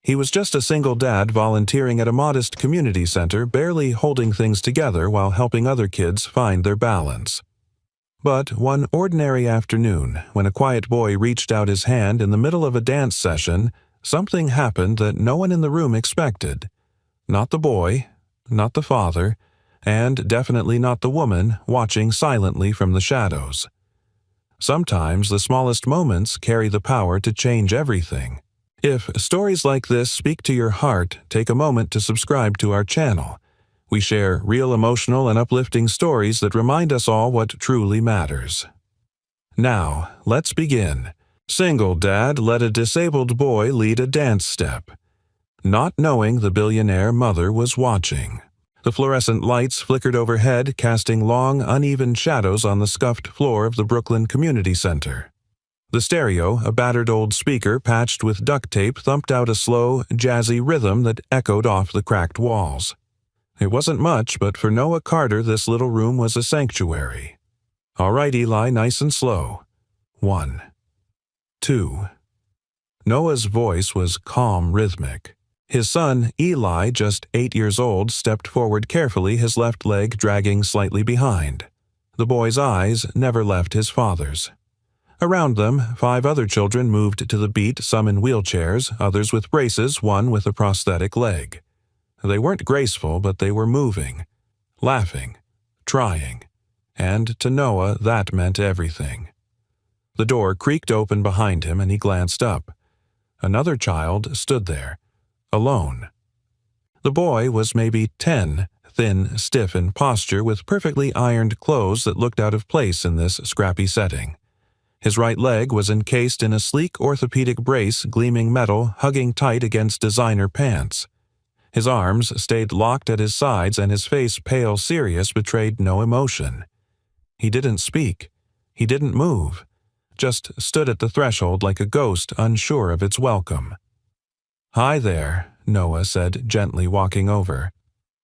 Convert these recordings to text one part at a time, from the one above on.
He was just a single dad volunteering at a modest community center, barely holding things together while helping other kids find their balance. But one ordinary afternoon, when a quiet boy reached out his hand in the middle of a dance session, something happened that no one in the room expected. Not the boy, not the father, and definitely not the woman watching silently from the shadows. Sometimes the smallest moments carry the power to change everything. If stories like this speak to your heart, take a moment to subscribe to our channel. We share real emotional and uplifting stories that remind us all what truly matters. Now, let's begin. Single dad let a disabled boy lead a dance step. Not knowing the billionaire mother was watching. The fluorescent lights flickered overhead, casting long, uneven shadows on the scuffed floor of the Brooklyn Community Center. The stereo, a battered old speaker patched with duct tape, thumped out a slow, jazzy rhythm that echoed off the cracked walls. It wasn't much, but for Noah Carter this little room was a sanctuary. "All right, Eli, nice and slow. 1, 2. Noah's voice was calm, rhythmic. His son, Eli, just 8 years old, stepped forward carefully, his left leg dragging slightly behind. The boy's eyes never left his father's. Around them, 5 other children moved to the beat, some in wheelchairs, others with braces, one with a prosthetic leg. They weren't graceful, but they were moving, laughing, trying, and to Noah that meant everything. The door creaked open behind him and he glanced up. Another child stood there, alone. The boy was maybe 10, thin, stiff in posture, with perfectly ironed clothes that looked out of place in this scrappy setting. His right leg was encased in a sleek orthopedic brace, gleaming metal, hugging tight against designer pants. His arms stayed locked at his sides and his face, pale, serious, betrayed no emotion. He didn't speak. He didn't move. Just stood at the threshold like a ghost, unsure of its welcome. "Hi there," Noah said, gently walking over.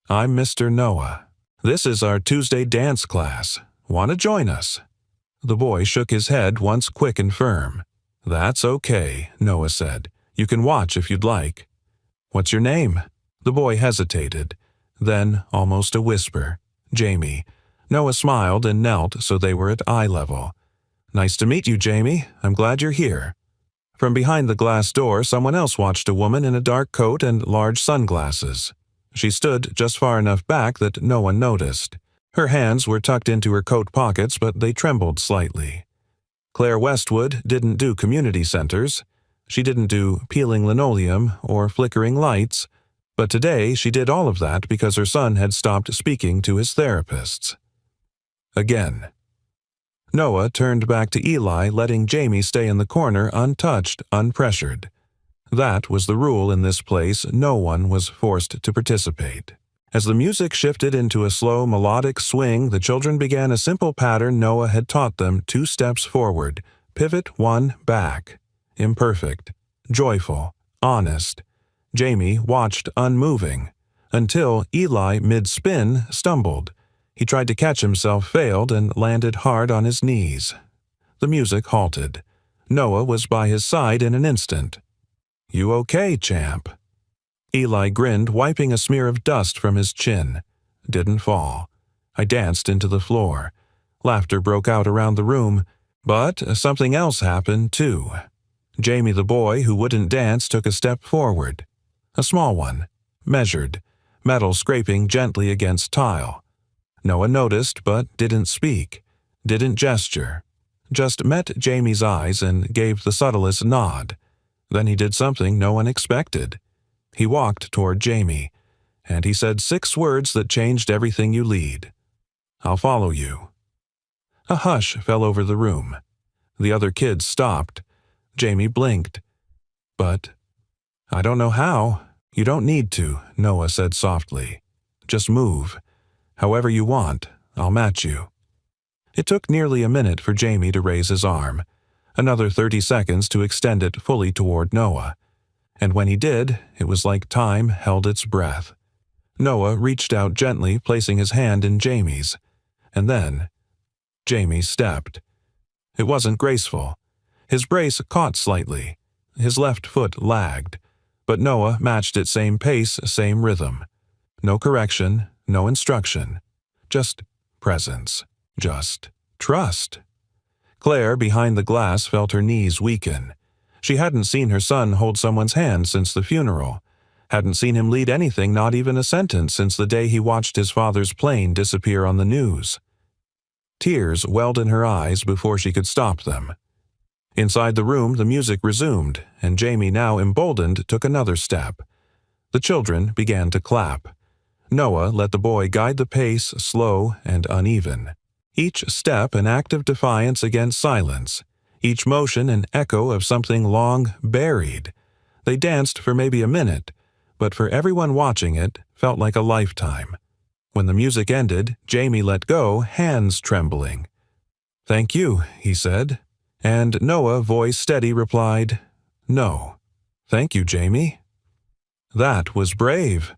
"I'm Mr. Noah. This is our Tuesday dance class. Want to join us?" The boy shook his head, once quick and firm. "That's okay," Noah said. "You can watch if you'd like." "What's your name?" The boy hesitated. Then, almost a whisper, "Jamie." Noah smiled and knelt so they were at eye level. "Nice to meet you, Jamie. I'm glad you're here." From behind the glass door, someone else watched a woman in a dark coat and large sunglasses. She stood just far enough back that no one noticed. Her hands were tucked into her coat pockets, but they trembled slightly. Claire Westwood didn't do community centers. She didn't do peeling linoleum or flickering lights, but today she did all of that because her son had stopped speaking to his therapists. Again. Noah turned back to Eli, letting Jamie stay in the corner, untouched, unpressured. That was the rule in this place. No one was forced to participate. As the music shifted into a slow, melodic swing, the children began a simple pattern Noah had taught them: 2 steps forward, pivot 1 back. Imperfect, joyful, honest. Jamie watched unmoving, until Eli, mid-spin, stumbled. He tried to catch himself, failed, and landed hard on his knees. The music halted. Noah was by his side in an instant. "You okay, champ?" Eli grinned, wiping a smear of dust from his chin. Didn't fall. I danced into the floor. Laughter broke out around the room, but something else happened, too. Jamie, the boy who wouldn't dance, took a step forward. A small one, measured, metal scraping gently against tile. Noah noticed, but didn't speak, didn't gesture. Just met Jamie's eyes and gave the subtlest nod. Then he did something no one expected. He walked toward Jamie, and he said 6 words that changed everything you lead. "I'll follow you." A hush fell over the room. The other kids stopped. Jamie blinked. "But I don't know how." "You don't need to," Noah said softly. "Just move. However you want, I'll match you." It took nearly a minute for Jamie to raise his arm, another 30 seconds to extend it fully toward Noah. And when he did, it was like time held its breath. Noah reached out gently, placing his hand in Jamie's. And then, Jamie stepped. It wasn't graceful. His brace caught slightly. His left foot lagged. but Noah matched its same pace, same rhythm. No correction, no instruction. Just presence. Just trust. Claire, behind the glass, felt her knees weaken. She hadn't seen her son hold someone's hand since the funeral. Hadn't seen him lead anything, not even a sentence, since the day he watched his father's plane disappear on the news. Tears welled in her eyes before she could stop them. Inside the room, the music resumed, and Jamie, now emboldened, took another step. The children began to clap. Noah let the boy guide the pace, slow and uneven. Each step an act of defiance against silence, each motion an echo of something long buried. They danced for maybe a minute, but for everyone watching it, felt like a lifetime. When the music ended, Jamie let go, hands trembling. "Thank you," he said, and Noah, voice steady, replied, "No. Thank you, Jamie." That was brave.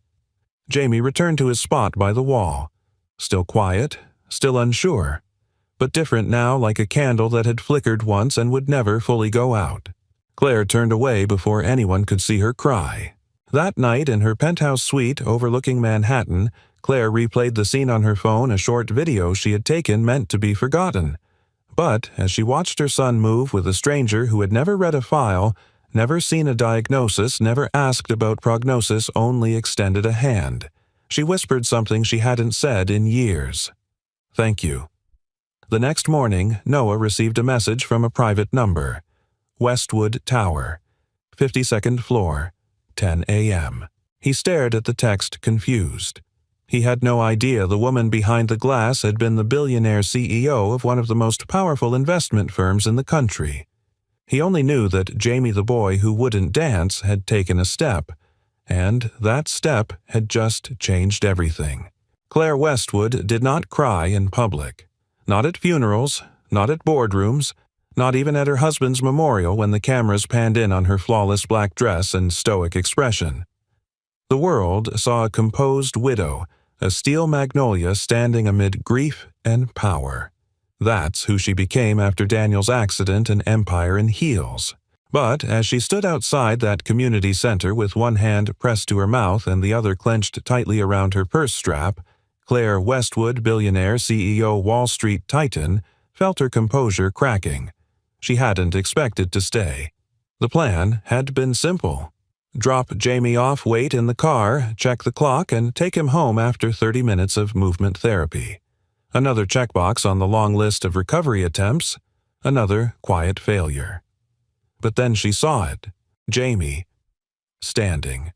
Jamie returned to his spot by the wall. Still quiet, still unsure, but different now, like a candle that had flickered once and would never fully go out. Claire turned away before anyone could see her cry. That night, in her penthouse suite overlooking Manhattan, Claire replayed the scene on her phone, a short video she had taken meant to be forgotten. But as she watched her son move with a stranger who had never read a file, never seen a diagnosis, never asked about prognosis, only extended a hand, she whispered something she hadn't said in years. "Thank you." The next morning, Noah received a message from a private number. Westwood Tower, 52nd floor, 10 a.m. He stared at the text, confused. He had no idea the woman behind the glass had been the billionaire CEO of one of the most powerful investment firms in the country. He only knew that Jamie the boy who wouldn't dance had taken a step, and that step had just changed everything. Claire Westwood did not cry in public. Not at funerals, not at boardrooms, not even at her husband's memorial when the cameras panned in on her flawless black dress and stoic expression. The world saw a composed widow, a steel magnolia standing amid grief and power. That's who she became after Daniel's accident, an empire in heels. But as she stood outside that community center with one hand pressed to her mouth and the other clenched tightly around her purse strap, Claire Westwood, billionaire, CEO, Wall Street titan, felt her composure cracking. She hadn't expected to stay. The plan had been simple. Drop Jamie off, wait in the car, check the clock, and take him home after 30 minutes of movement therapy. Another checkbox on the long list of recovery attempts, another quiet failure. But then she saw it. Jamie. Standing.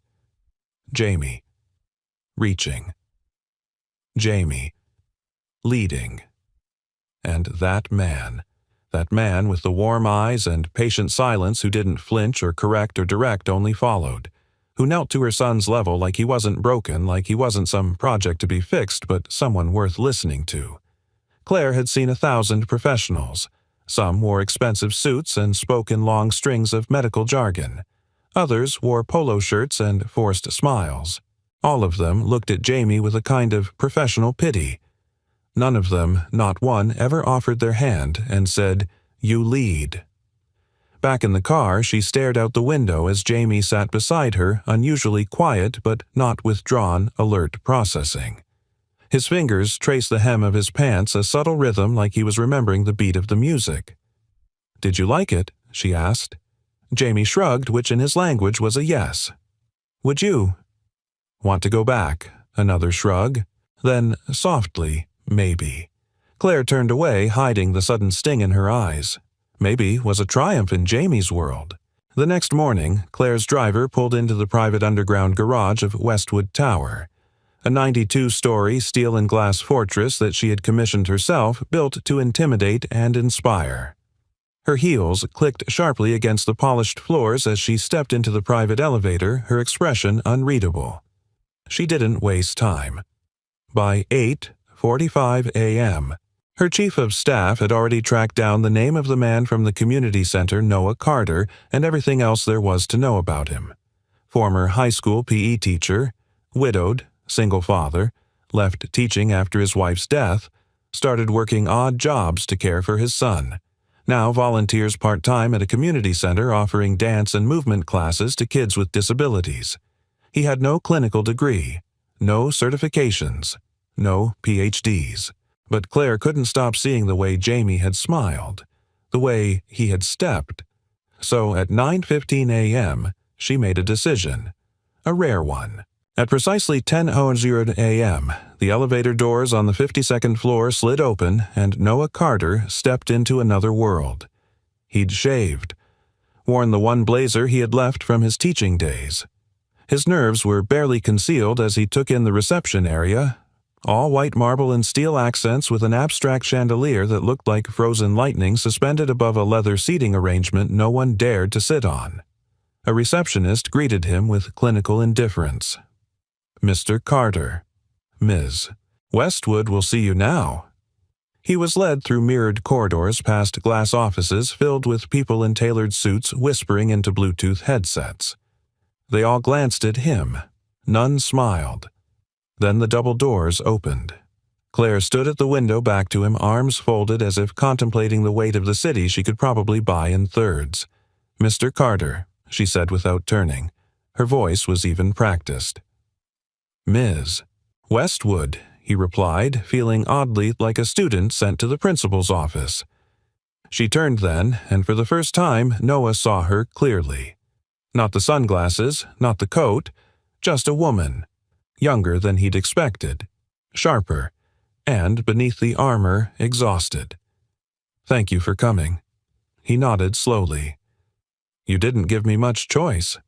Jamie. Reaching. Jamie. Leading. And that man with the warm eyes and patient silence who didn't flinch or correct or direct, only followed, who knelt to her son's level like he wasn't broken, like he wasn't some project to be fixed, but someone worth listening to. Claire had seen 1,000 professionals. Some wore expensive suits and spoke in long strings of medical jargon. Others wore polo shirts and forced smiles. All of them looked at Jamie with a kind of professional pity. None of them, not one, ever offered their hand and said, "You lead." Back in the car, she stared out the window as Jamie sat beside her, unusually quiet but not withdrawn, alert, processing. His fingers traced the hem of his pants, a subtle rhythm like he was remembering the beat of the music. "Did you like it?" she asked. Jamie shrugged, which in his language was a yes. "Would you?" "Want to go back?" Another shrug. Then, softly, "Maybe." Claire turned away, hiding the sudden sting in her eyes. Maybe was a triumph in Jamie's world. The next morning, Claire's driver pulled into the private underground garage of Westwood Tower, a 92-story steel and glass fortress that she had commissioned herself, built to intimidate and inspire. Her heels clicked sharply against the polished floors as she stepped into the private elevator, her expression unreadable. She didn't waste time. By 8:45 a.m., her chief of staff had already tracked down the name of the man from the community center, Noah Carter, and everything else there was to know about him. Former high school PE teacher, widowed, single father, left teaching after his wife's death, started working odd jobs to care for his son. Now volunteers part-time at a community center offering dance and movement classes to kids with disabilities. He had no clinical degree, no certifications, no PhDs. But Claire couldn't stop seeing the way Jamie had smiled, the way he had stepped. So at 9:15 a.m., she made a decision, a rare one. At precisely 10:00 a.m., the elevator doors on the 52nd floor slid open and Noah Carter stepped into another world. He'd shaved, worn the one blazer he had left from his teaching days. His nerves were barely concealed as he took in the reception area, all white marble and steel accents with an abstract chandelier that looked like frozen lightning suspended above a leather seating arrangement no one dared to sit on. A receptionist greeted him with clinical indifference. "Mr. Carter. Ms. Westwood will see you now." He was led through mirrored corridors past glass offices filled with people in tailored suits whispering into Bluetooth headsets. They all glanced at him. None smiled. Then the double doors opened. Claire stood at the window back to him, arms folded as if contemplating the weight of the city she could probably buy in thirds. "Mr. Carter," she said without turning. Her voice was even practiced. "Ms. Westwood," he replied, feeling oddly like a student sent to the principal's office. She turned then, and for the first time Noah saw her clearly. Not the sunglasses, not the coat, just a woman. Younger than he'd expected, sharper, and, beneath the armor, exhausted. "Thank you for coming." He nodded slowly. "You didn't give me much choice."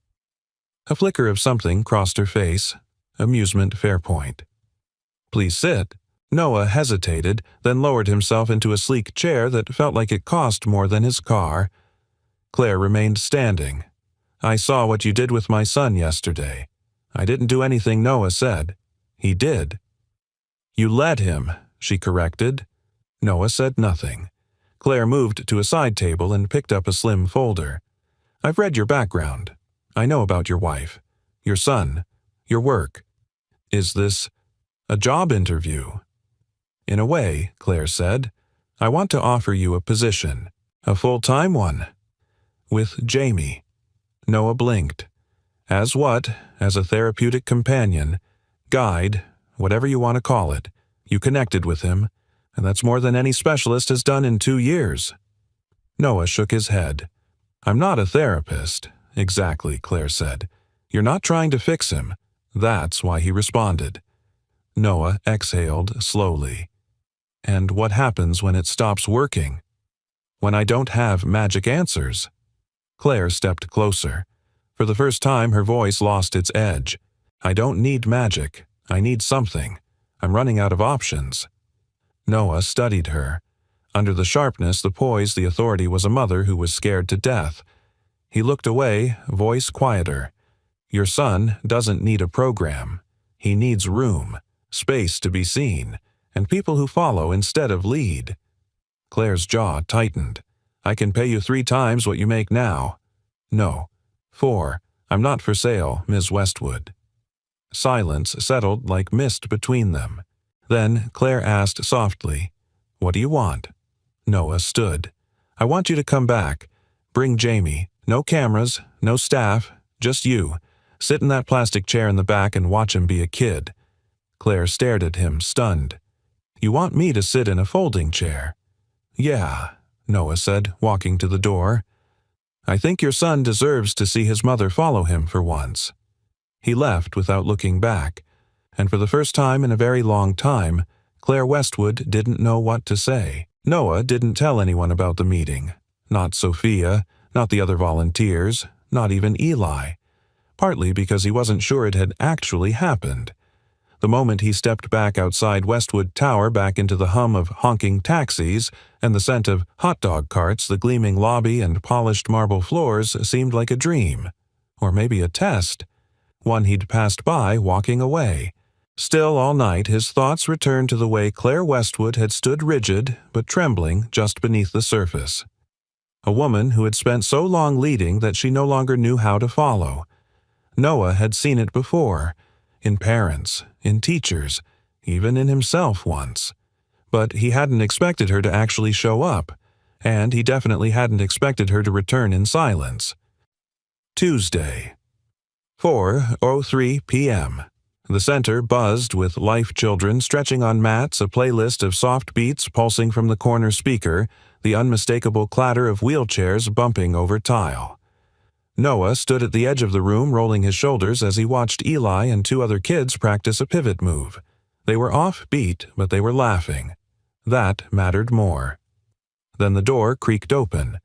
A flicker of something crossed her face, amusement fair point. "Please sit." Noah hesitated, then lowered himself into a sleek chair that felt like it cost more than his car. Claire remained standing. "I saw what you did with my son yesterday. I didn't do anything Noah said. He did." "You led him," she corrected. Noah said nothing. Claire moved to a side table and picked up a slim folder. "I've read your background. I know about your wife, your son, your work. Is this a job interview?" "In a way," Claire said. "I want to offer you a position, a full-time one." "With Jamie." Noah blinked. "As what? As a therapeutic companion, guide, whatever you want to call it. You connected with him, and that's more than any specialist has done in 2 years." Noah shook his head. "I'm not a therapist." "Exactly," Claire said. "You're not trying to fix him. That's why he responded." Noah exhaled slowly. "And what happens when it stops working? When I don't have magic answers?" Claire stepped closer. For the first time, her voice lost its edge. "I don't need magic. I need something. I'm running out of options." Noah studied her. Under the sharpness, the poise, the authority was a mother who was scared to death. He looked away, voice quieter. "Your son doesn't need a program. He needs room, space to be seen, and people who follow instead of lead." Claire's jaw tightened. "I can pay you 3 times what you make now." "No. 4. I'm not for sale, Ms. Westwood." Silence settled like mist between them. Then Claire asked softly, "What do you want?" Noah stood. "I want you to come back. Bring Jamie. No cameras, no staff, just you. Sit in that plastic chair in the back and watch him be a kid." Claire stared at him, stunned. "You want me to sit in a folding chair?" "Yeah," Noah said, walking to the door. "I think your son deserves to see his mother follow him for once." He left without looking back, and for the first time in a very long time, Claire Westwood didn't know what to say. Noah didn't tell anyone about the meeting. Not Sophia, not the other volunteers, not even Eli. Partly because he wasn't sure it had actually happened. The moment he stepped back outside Westwood Tower back into the hum of honking taxis and the scent of hot dog carts, the gleaming lobby and polished marble floors seemed like a dream. Or maybe a test. One he'd passed by walking away. Still all night his thoughts returned to the way Claire Westwood had stood rigid but trembling just beneath the surface. A woman who had spent so long leading that she no longer knew how to follow. Noah had seen it before. In parents, in teachers, even in himself once. But he hadn't expected her to actually show up. and he definitely hadn't expected her to return in silence. Tuesday, 4:03 p.m. The center buzzed with life children stretching on mats, a playlist of soft beats pulsing from the corner speaker, the unmistakable clatter of wheelchairs bumping over tile. Noah stood at the edge of the room rolling his shoulders as he watched Eli and two other kids practice a pivot move. They were off beat, but they were laughing. That mattered more. Then the door creaked open.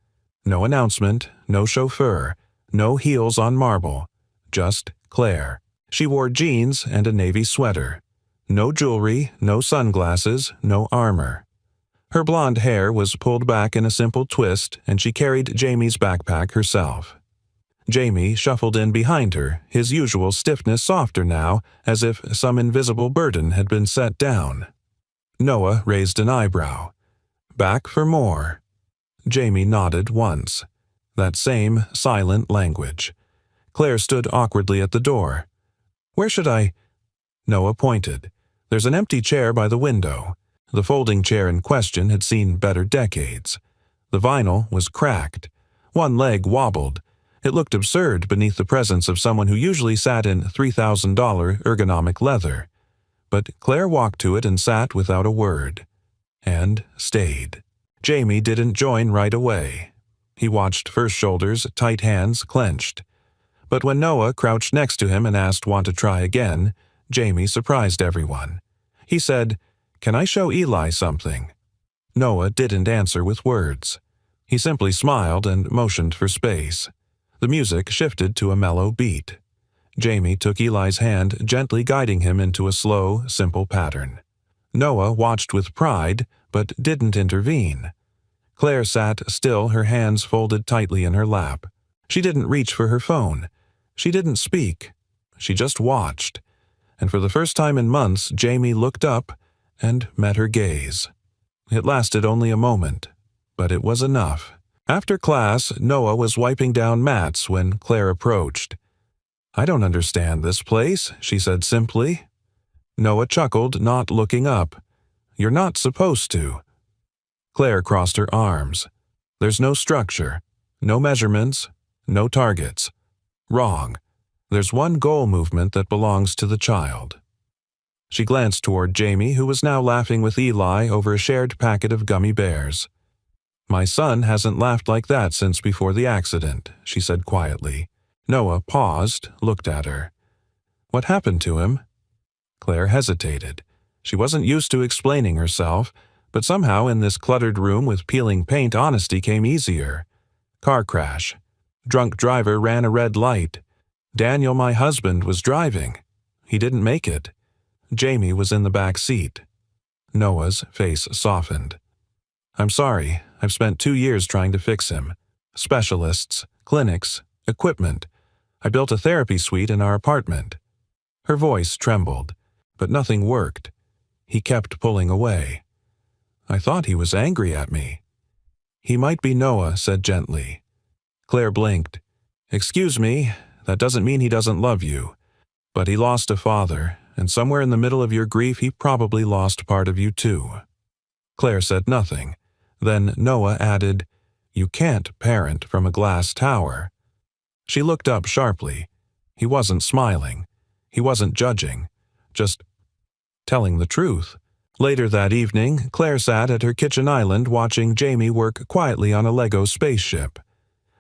No announcement, no chauffeur, no heels on marble. Just Claire. She wore jeans and a navy sweater. No jewelry, no sunglasses, no armor. Her blonde hair was pulled back in a simple twist, and she carried Jamie's backpack herself. Jamie shuffled in behind her, his usual stiffness softer now, as if some invisible burden had been set down. Noah raised an eyebrow. Back for more. Jamie nodded once. That same silent language. Claire stood awkwardly at the door. "Where should I—" Noah pointed. "There's an empty chair by the window." The folding chair in question had seen better decades. The vinyl was cracked. One leg wobbled. It looked absurd beneath the presence of someone who usually sat in $3,000 ergonomic leather. But Claire walked to it and sat without a word. And stayed. Jamie didn't join right away. He watched first shoulders, tight hands clenched. But when Noah crouched next to him and asked want to try again, Jamie surprised everyone. He said, "Can I show Eli something?" Noah didn't answer with words. He simply smiled and motioned for space. The music shifted to a mellow beat. Jamie took Eli's hand, gently guiding him into a slow, simple pattern. Noah watched with pride, but didn't intervene. Claire sat still, her hands folded tightly in her lap. She didn't reach for her phone. She didn't speak. She just watched. And for the first time in months, Jamie looked up and met her gaze. It lasted only a moment, but it was enough. After class, Noah was wiping down mats when Claire approached. "I don't understand this place," she said simply. Noah chuckled, not looking up. "You're not supposed to." Claire crossed her arms. "There's no structure, no measurements, no targets. Wrong. There's one goal movement that belongs to the child." She glanced toward Jamie, who was now laughing with Eli over a shared packet of gummy bears. "My son hasn't laughed like that since before the accident," she said quietly. Noah paused, looked at her. "What happened to him?" Claire hesitated. She wasn't used to explaining herself, but somehow in this cluttered room with peeling paint, honesty came easier. "Car crash. Drunk driver ran a red light. Daniel, my husband, was driving. He didn't make it. Jamie was in the back seat." Noah's face softened. "I'm sorry. I've spent 2 years trying to fix him. Specialists, clinics, equipment. I built a therapy suite in our apartment." Her voice trembled, but nothing worked. He kept pulling away. "I thought he was angry at me." "He might be," Noah said gently. Claire blinked. "Excuse me, that doesn't mean he doesn't love you. But he lost a father, and somewhere in the middle of your grief he probably lost part of you too." Claire said nothing. Then Noah added, "You can't parent from a glass tower." She looked up sharply. He wasn't smiling. He wasn't judging. Just telling the truth. Later that evening, Claire sat at her kitchen island watching Jamie work quietly on a Lego spaceship.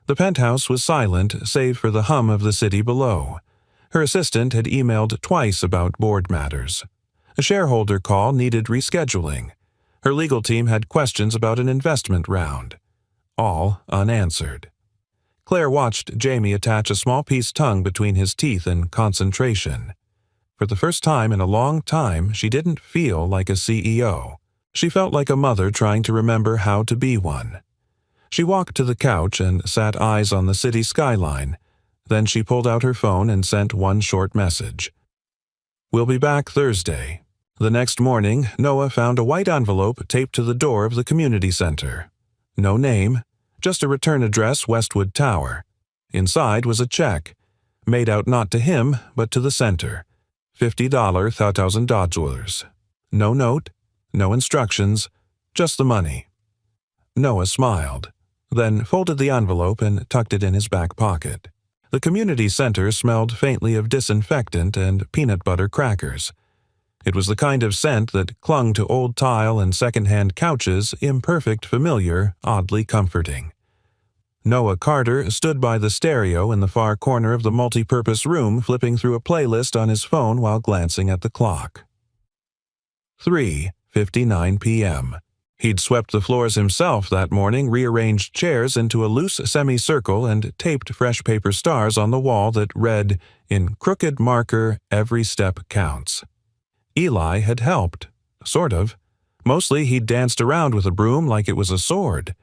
The penthouse was silent, save for the hum of the city below. Her assistant had emailed twice about board matters. A shareholder call needed rescheduling. Her legal team had questions about an investment round. All unanswered. Claire watched Jamie attach a small piece tongue between his teeth in concentration. For the first time in a long time, she didn't feel like a CEO. She felt like a mother trying to remember how to be one. She walked to the couch and sat eyes on the city skyline. Then she pulled out her phone and sent one short message. "We'll be back Thursday." The next morning, Noah found a white envelope taped to the door of the community center. No name, just a return address, Westwood Tower. Inside was a check, made out not to him, but to the center. $50,000. No note, no instructions, just the money. Noah smiled, then folded the envelope and tucked it in his back pocket. The community center smelled faintly of disinfectant and peanut butter crackers. It was the kind of scent that clung to old tile and second-hand couches, imperfect, familiar, oddly comforting. Noah Carter stood by the stereo in the far corner of the multi-purpose room, flipping through a playlist on his phone while glancing at the clock. 3:59 p.m. He'd swept the floors himself that morning, rearranged chairs into a loose semicircle, and taped fresh paper stars on the wall that read, in crooked marker, "Every step counts." Eli had helped, sort of. Mostly he'd danced around with a broom like it was a sword.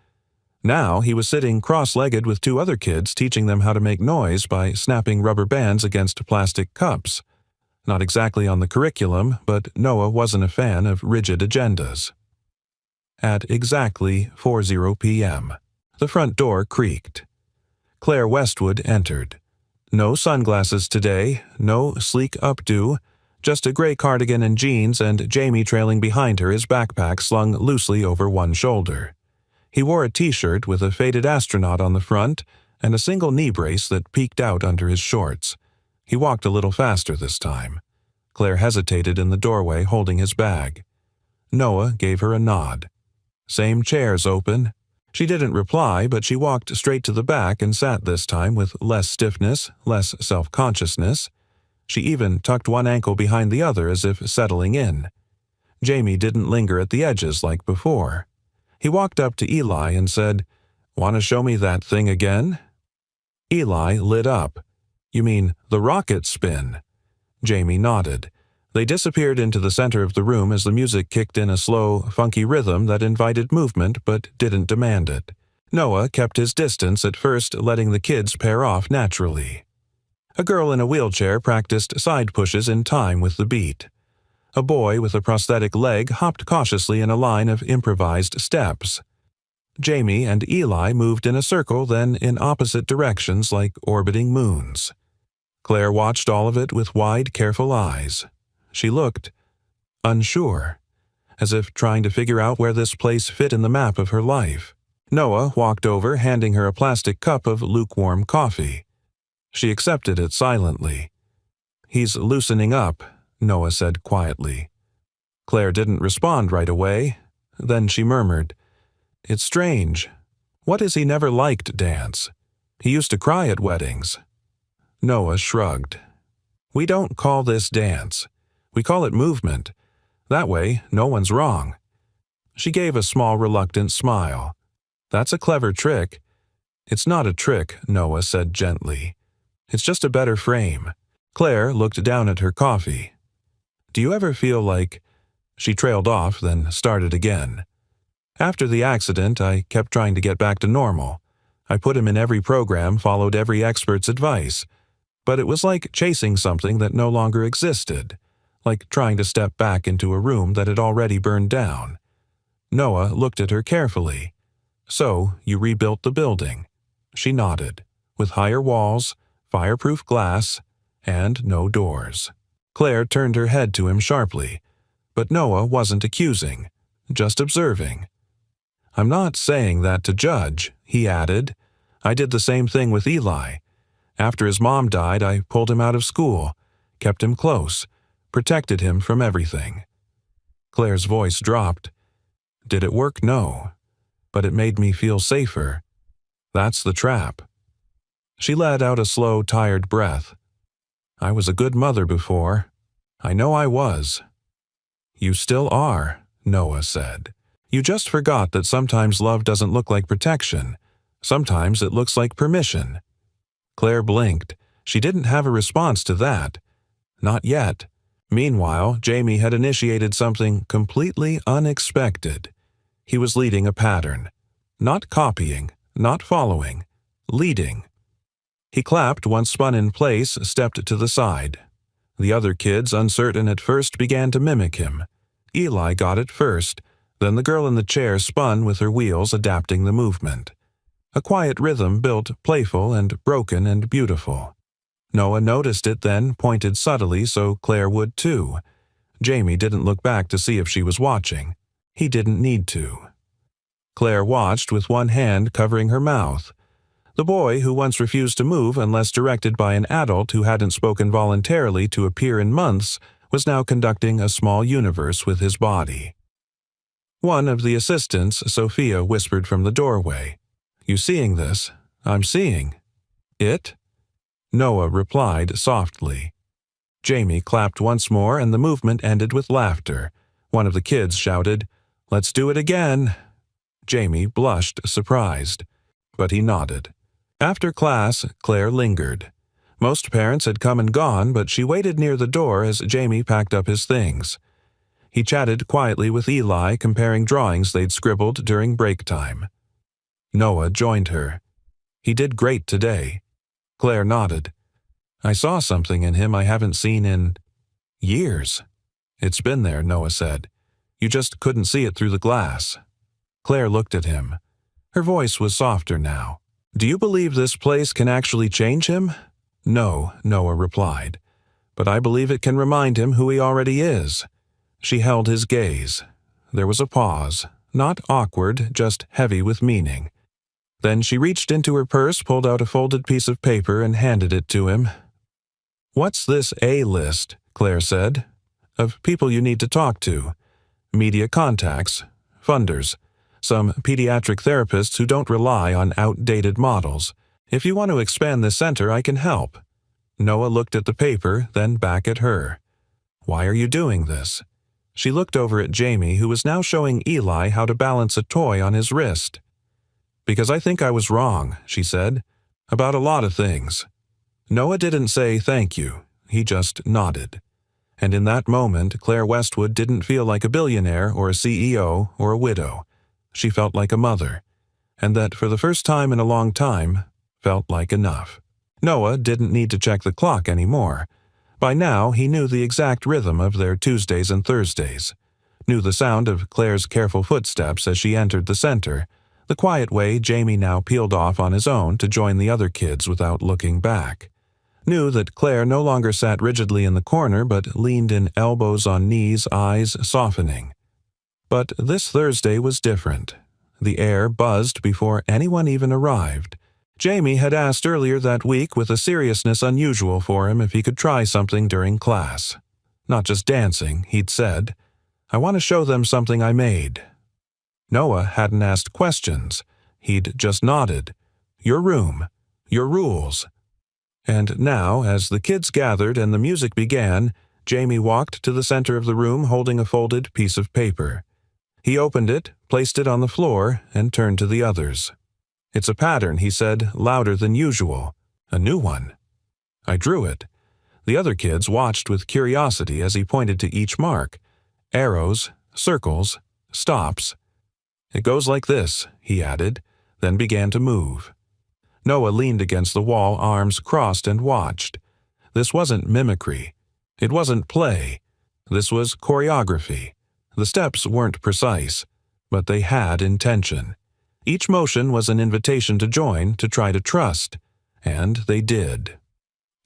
Now he was sitting cross-legged with two other kids, teaching them how to make noise by snapping rubber bands against plastic cups. Not exactly on the curriculum, but Noah wasn't a fan of rigid agendas. At exactly 4:00 p.m., the front door creaked. Claire Westwood entered. No sunglasses today, no sleek updo, just a gray cardigan and jeans, and Jamie trailing behind her, his backpack slung loosely over one shoulder. He wore a t-shirt with a faded astronaut on the front and a single knee brace that peeked out under his shorts. He walked a little faster this time. Claire hesitated in the doorway, holding his bag. Noah gave her a nod. Same chairs open. She didn't reply, but she walked straight to the back and sat this time with less stiffness, less self-consciousness. She even tucked one ankle behind the other as if settling in. Jamie didn't linger at the edges like before. He walked up to Eli and said, "Want to show me that thing again?" Eli lit up. "You mean the rocket spin?" Jamie nodded. They disappeared into the center of the room as the music kicked in a slow, funky rhythm that invited movement but didn't demand it. Noah kept his distance at first, letting the kids pair off naturally. A girl in a wheelchair practiced side pushes in time with the beat. A boy with a prosthetic leg hopped cautiously in a line of improvised steps. Jamie and Eli moved in a circle, then in opposite directions like orbiting moons. Claire watched all of it with wide, careful eyes. She looked unsure, as if trying to figure out where this place fit in the map of her life. Noah walked over, handing her a plastic cup of lukewarm coffee. She accepted it silently. "He's loosening up," Noah said quietly. Claire didn't respond right away. Then she murmured, "It's strange. What is he never liked dance? He used to cry at weddings." Noah shrugged. "We don't call this dance. We call it movement. That way, no one's wrong." She gave a small, reluctant smile. "That's a clever trick." "It's not a trick," Noah said gently. "It's just a better frame." Claire looked down at her coffee. "Do you ever feel like—" She trailed off, then started again. "After the accident, I kept trying to get back to normal. I put him in every program, followed every expert's advice. But it was like chasing something that no longer existed, like trying to step back into a room that had already burned down." Noah looked at her carefully. "So, you rebuilt the building." She nodded. "With higher walls, fireproof glass, and no doors." Claire turned her head to him sharply, but Noah wasn't accusing, just observing. "I'm not saying that to judge," he added. "I did the same thing with Eli. After his mom died, I pulled him out of school, kept him close, protected him from everything." Claire's voice dropped. "Did it work? No. But it made me feel safer. That's the trap." She let out a slow, tired breath. "I was a good mother before. I know I was." "You still are," Noah said. "You just forgot that sometimes love doesn't look like protection. Sometimes it looks like permission." Claire blinked. She didn't have a response to that. Not yet. Meanwhile, Jamie had initiated something completely unexpected. He was leading a pattern. Not copying, not following, leading. He clapped once spun in place, stepped to the side. The other kids, uncertain at first, began to mimic him. Eli got it first, then the girl in the chair spun with her wheels, adapting the movement. A quiet rhythm built, playful and broken and beautiful. Noah noticed it, then pointed subtly so Claire would too. Jamie didn't look back to see if she was watching. He didn't need to. Claire watched with one hand covering her mouth. The boy, who once refused to move unless directed by an adult who hadn't spoken voluntarily to appear in months, was now conducting a small universe with his body. One of the assistants, Sophia, whispered from the doorway, "You seeing this?" "I'm seeing." "It?" Noah replied softly. Jamie clapped once more and the movement ended with laughter. One of the kids shouted, "Let's do it again." Jamie blushed, surprised, but he nodded. After class, Claire lingered. Most parents had come and gone, but she waited near the door as Jamie packed up his things. He chatted quietly with Eli, comparing drawings they'd scribbled during break time. Noah joined her. "He did great today." Claire nodded. "I saw something in him I haven't seen in years." "It's been there," Noah said. "You just couldn't see it through the glass." Claire looked at him. Her voice was softer now. "Do you believe this place can actually change him?" "No," Noah replied. "But I believe it can remind him who he already is." She held his gaze. There was a pause, not awkward, just heavy with meaning. Then she reached into her purse, pulled out a folded piece of paper, and handed it to him. "What's this A list?" Claire said. "Of people you need to talk to. Media contacts, funders, some pediatric therapists who don't rely on outdated models. If you want to expand this center, I can help." Noah looked at the paper, then back at her. "Why are you doing this?" She looked over at Jamie, who was now showing Eli how to balance a toy on his wrist. "Because I think I was wrong," she said, "about a lot of things." Noah didn't say thank you. He just nodded. And in that moment, Claire Westwood didn't feel like a billionaire or a CEO or a widow. She felt like a mother. And that, for the first time in a long time, felt like enough. Noah didn't need to check the clock anymore. By now, he knew the exact rhythm of their Tuesdays and Thursdays, knew the sound of Claire's careful footsteps as she entered the center, the quiet way Jamie now peeled off on his own to join the other kids without looking back, knew that Claire no longer sat rigidly in the corner but leaned in, elbows on knees, eyes softening. But this Thursday was different. The air buzzed before anyone even arrived. Jamie had asked earlier that week with a seriousness unusual for him if he could try something during class. Not just dancing, he'd said. "I want to show them something I made." Noah hadn't asked questions. He'd just nodded. "Your room. Your rules." And now, as the kids gathered and the music began, Jamie walked to the center of the room holding a folded piece of paper. He opened it, placed it on the floor, and turned to the others. "It's a pattern," he said, louder than usual. "A new one." "I drew it." The other kids watched with curiosity as he pointed to each mark. Arrows, circles, stops. "It goes like this," he added, then began to move. Noah leaned against the wall, arms crossed, and watched. This wasn't mimicry. It wasn't play. This was choreography. The steps weren't precise, but they had intention. Each motion was an invitation to join, to try to trust. And they did.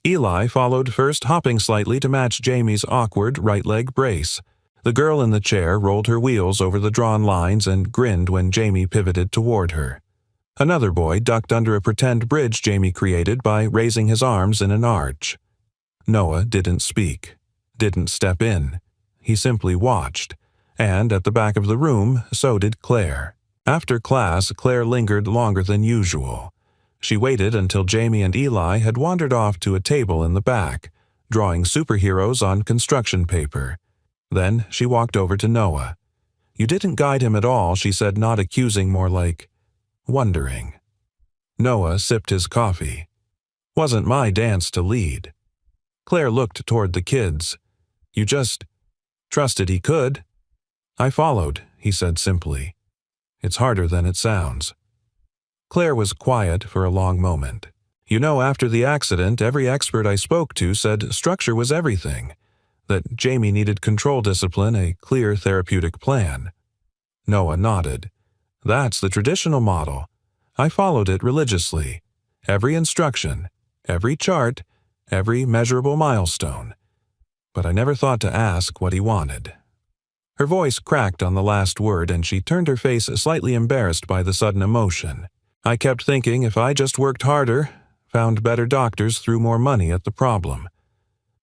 Eli followed first, hopping slightly to match Jamie's awkward right leg brace. The girl in the chair rolled her wheels over the drawn lines and grinned when Jamie pivoted toward her. Another boy ducked under a pretend bridge Jamie created by raising his arms in an arch. Noah didn't speak, didn't step in. He simply watched. And at the back of the room, so did Claire. After class, Claire lingered longer than usual. She waited until Jamie and Eli had wandered off to a table in the back, drawing superheroes on construction paper. Then she walked over to Noah. "You didn't guide him at all," she said, not accusing, more like wondering. Noah sipped his coffee. "Wasn't my dance to lead." Claire looked toward the kids. "You just trusted he could." "I followed," he said simply. "It's harder than it sounds." Claire was quiet for a long moment. "You know, after the accident, every expert I spoke to said structure was everything, that Jamie needed control discipline, a clear therapeutic plan." Noah nodded. "That's the traditional model. I followed it religiously. Every instruction, every chart, every measurable milestone. But I never thought to ask what he wanted." Her voice cracked on the last word, and she turned her face slightly embarrassed by the sudden emotion. I kept thinking if I just worked harder, found better doctors, threw more money at the problem.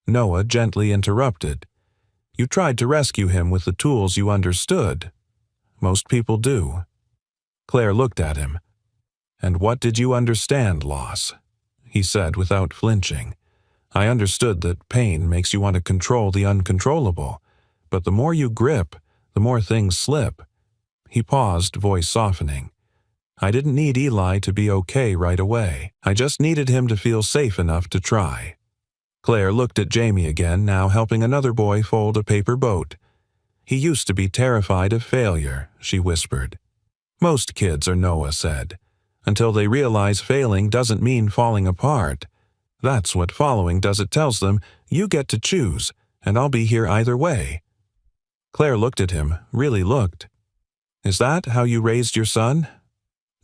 Noah gently interrupted. You tried to rescue him with the tools you understood. Most people do. Claire looked at him. And what did you understand, Loss? He said without flinching. I understood that pain makes you want to control the uncontrollable, but the more you grip, the more things slip. He paused, voice softening. I didn't need Eli to be okay right away. I just needed him to feel safe enough to try. Claire looked at Jamie again, now helping another boy fold a paper boat. He used to be terrified of failure, she whispered. Most kids are, Noah said, until they realize failing doesn't mean falling apart. That's what following does. It tells them, you get to choose, and I'll be here either way. Claire looked at him, really looked. Is that how you raised your son?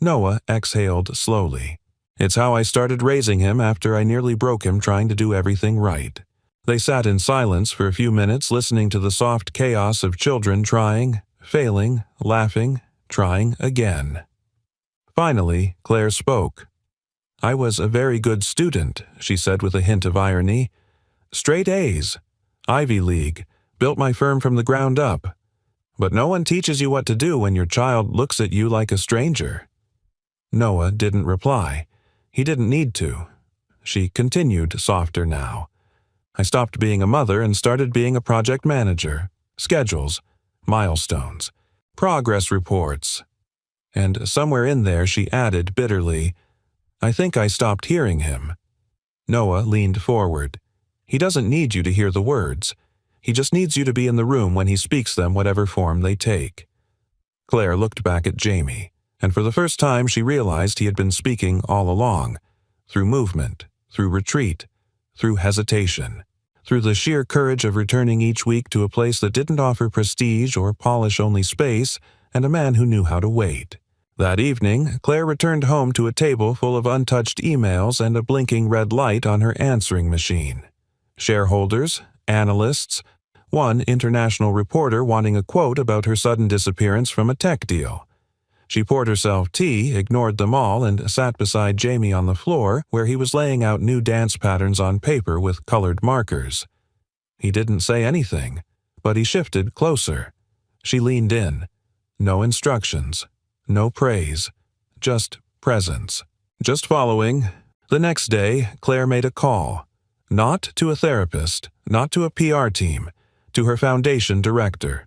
Noah exhaled slowly. It's how I started raising him after I nearly broke him trying to do everything right. They sat in silence for a few minutes, listening to the soft chaos of children trying, failing, laughing, trying again. Finally, Claire spoke. I was a very good student, she said with a hint of irony. Straight A's. Ivy League. Built my firm from the ground up. But no one teaches you what to do when your child looks at you like a stranger. Noah didn't reply. He didn't need to. She continued, softer now. I stopped being a mother and started being a project manager. Schedules, milestones, progress reports. And somewhere in there she added bitterly, I think I stopped hearing him. Noah leaned forward. He doesn't need you to hear the words. He just needs you to be in the room when he speaks them, whatever form they take. Claire looked back at Jamie, and for the first time she realized he had been speaking all along, through movement, through retreat, through hesitation, through the sheer courage of returning each week to a place that didn't offer prestige or polish-only space, and a man who knew how to wait. That evening, Claire returned home to a table full of untouched emails and a blinking red light on her answering machine. Shareholders, analysts, one international reporter wanting a quote about her sudden disappearance from a tech deal. She poured herself tea, ignored them all, and sat beside Jamie on the floor where he was laying out new dance patterns on paper with colored markers. He didn't say anything, but he shifted closer. She leaned in. No instructions. No praise, just presence. Just following. The next day, Claire made a call. Not to a therapist, not to a PR team, to her foundation director.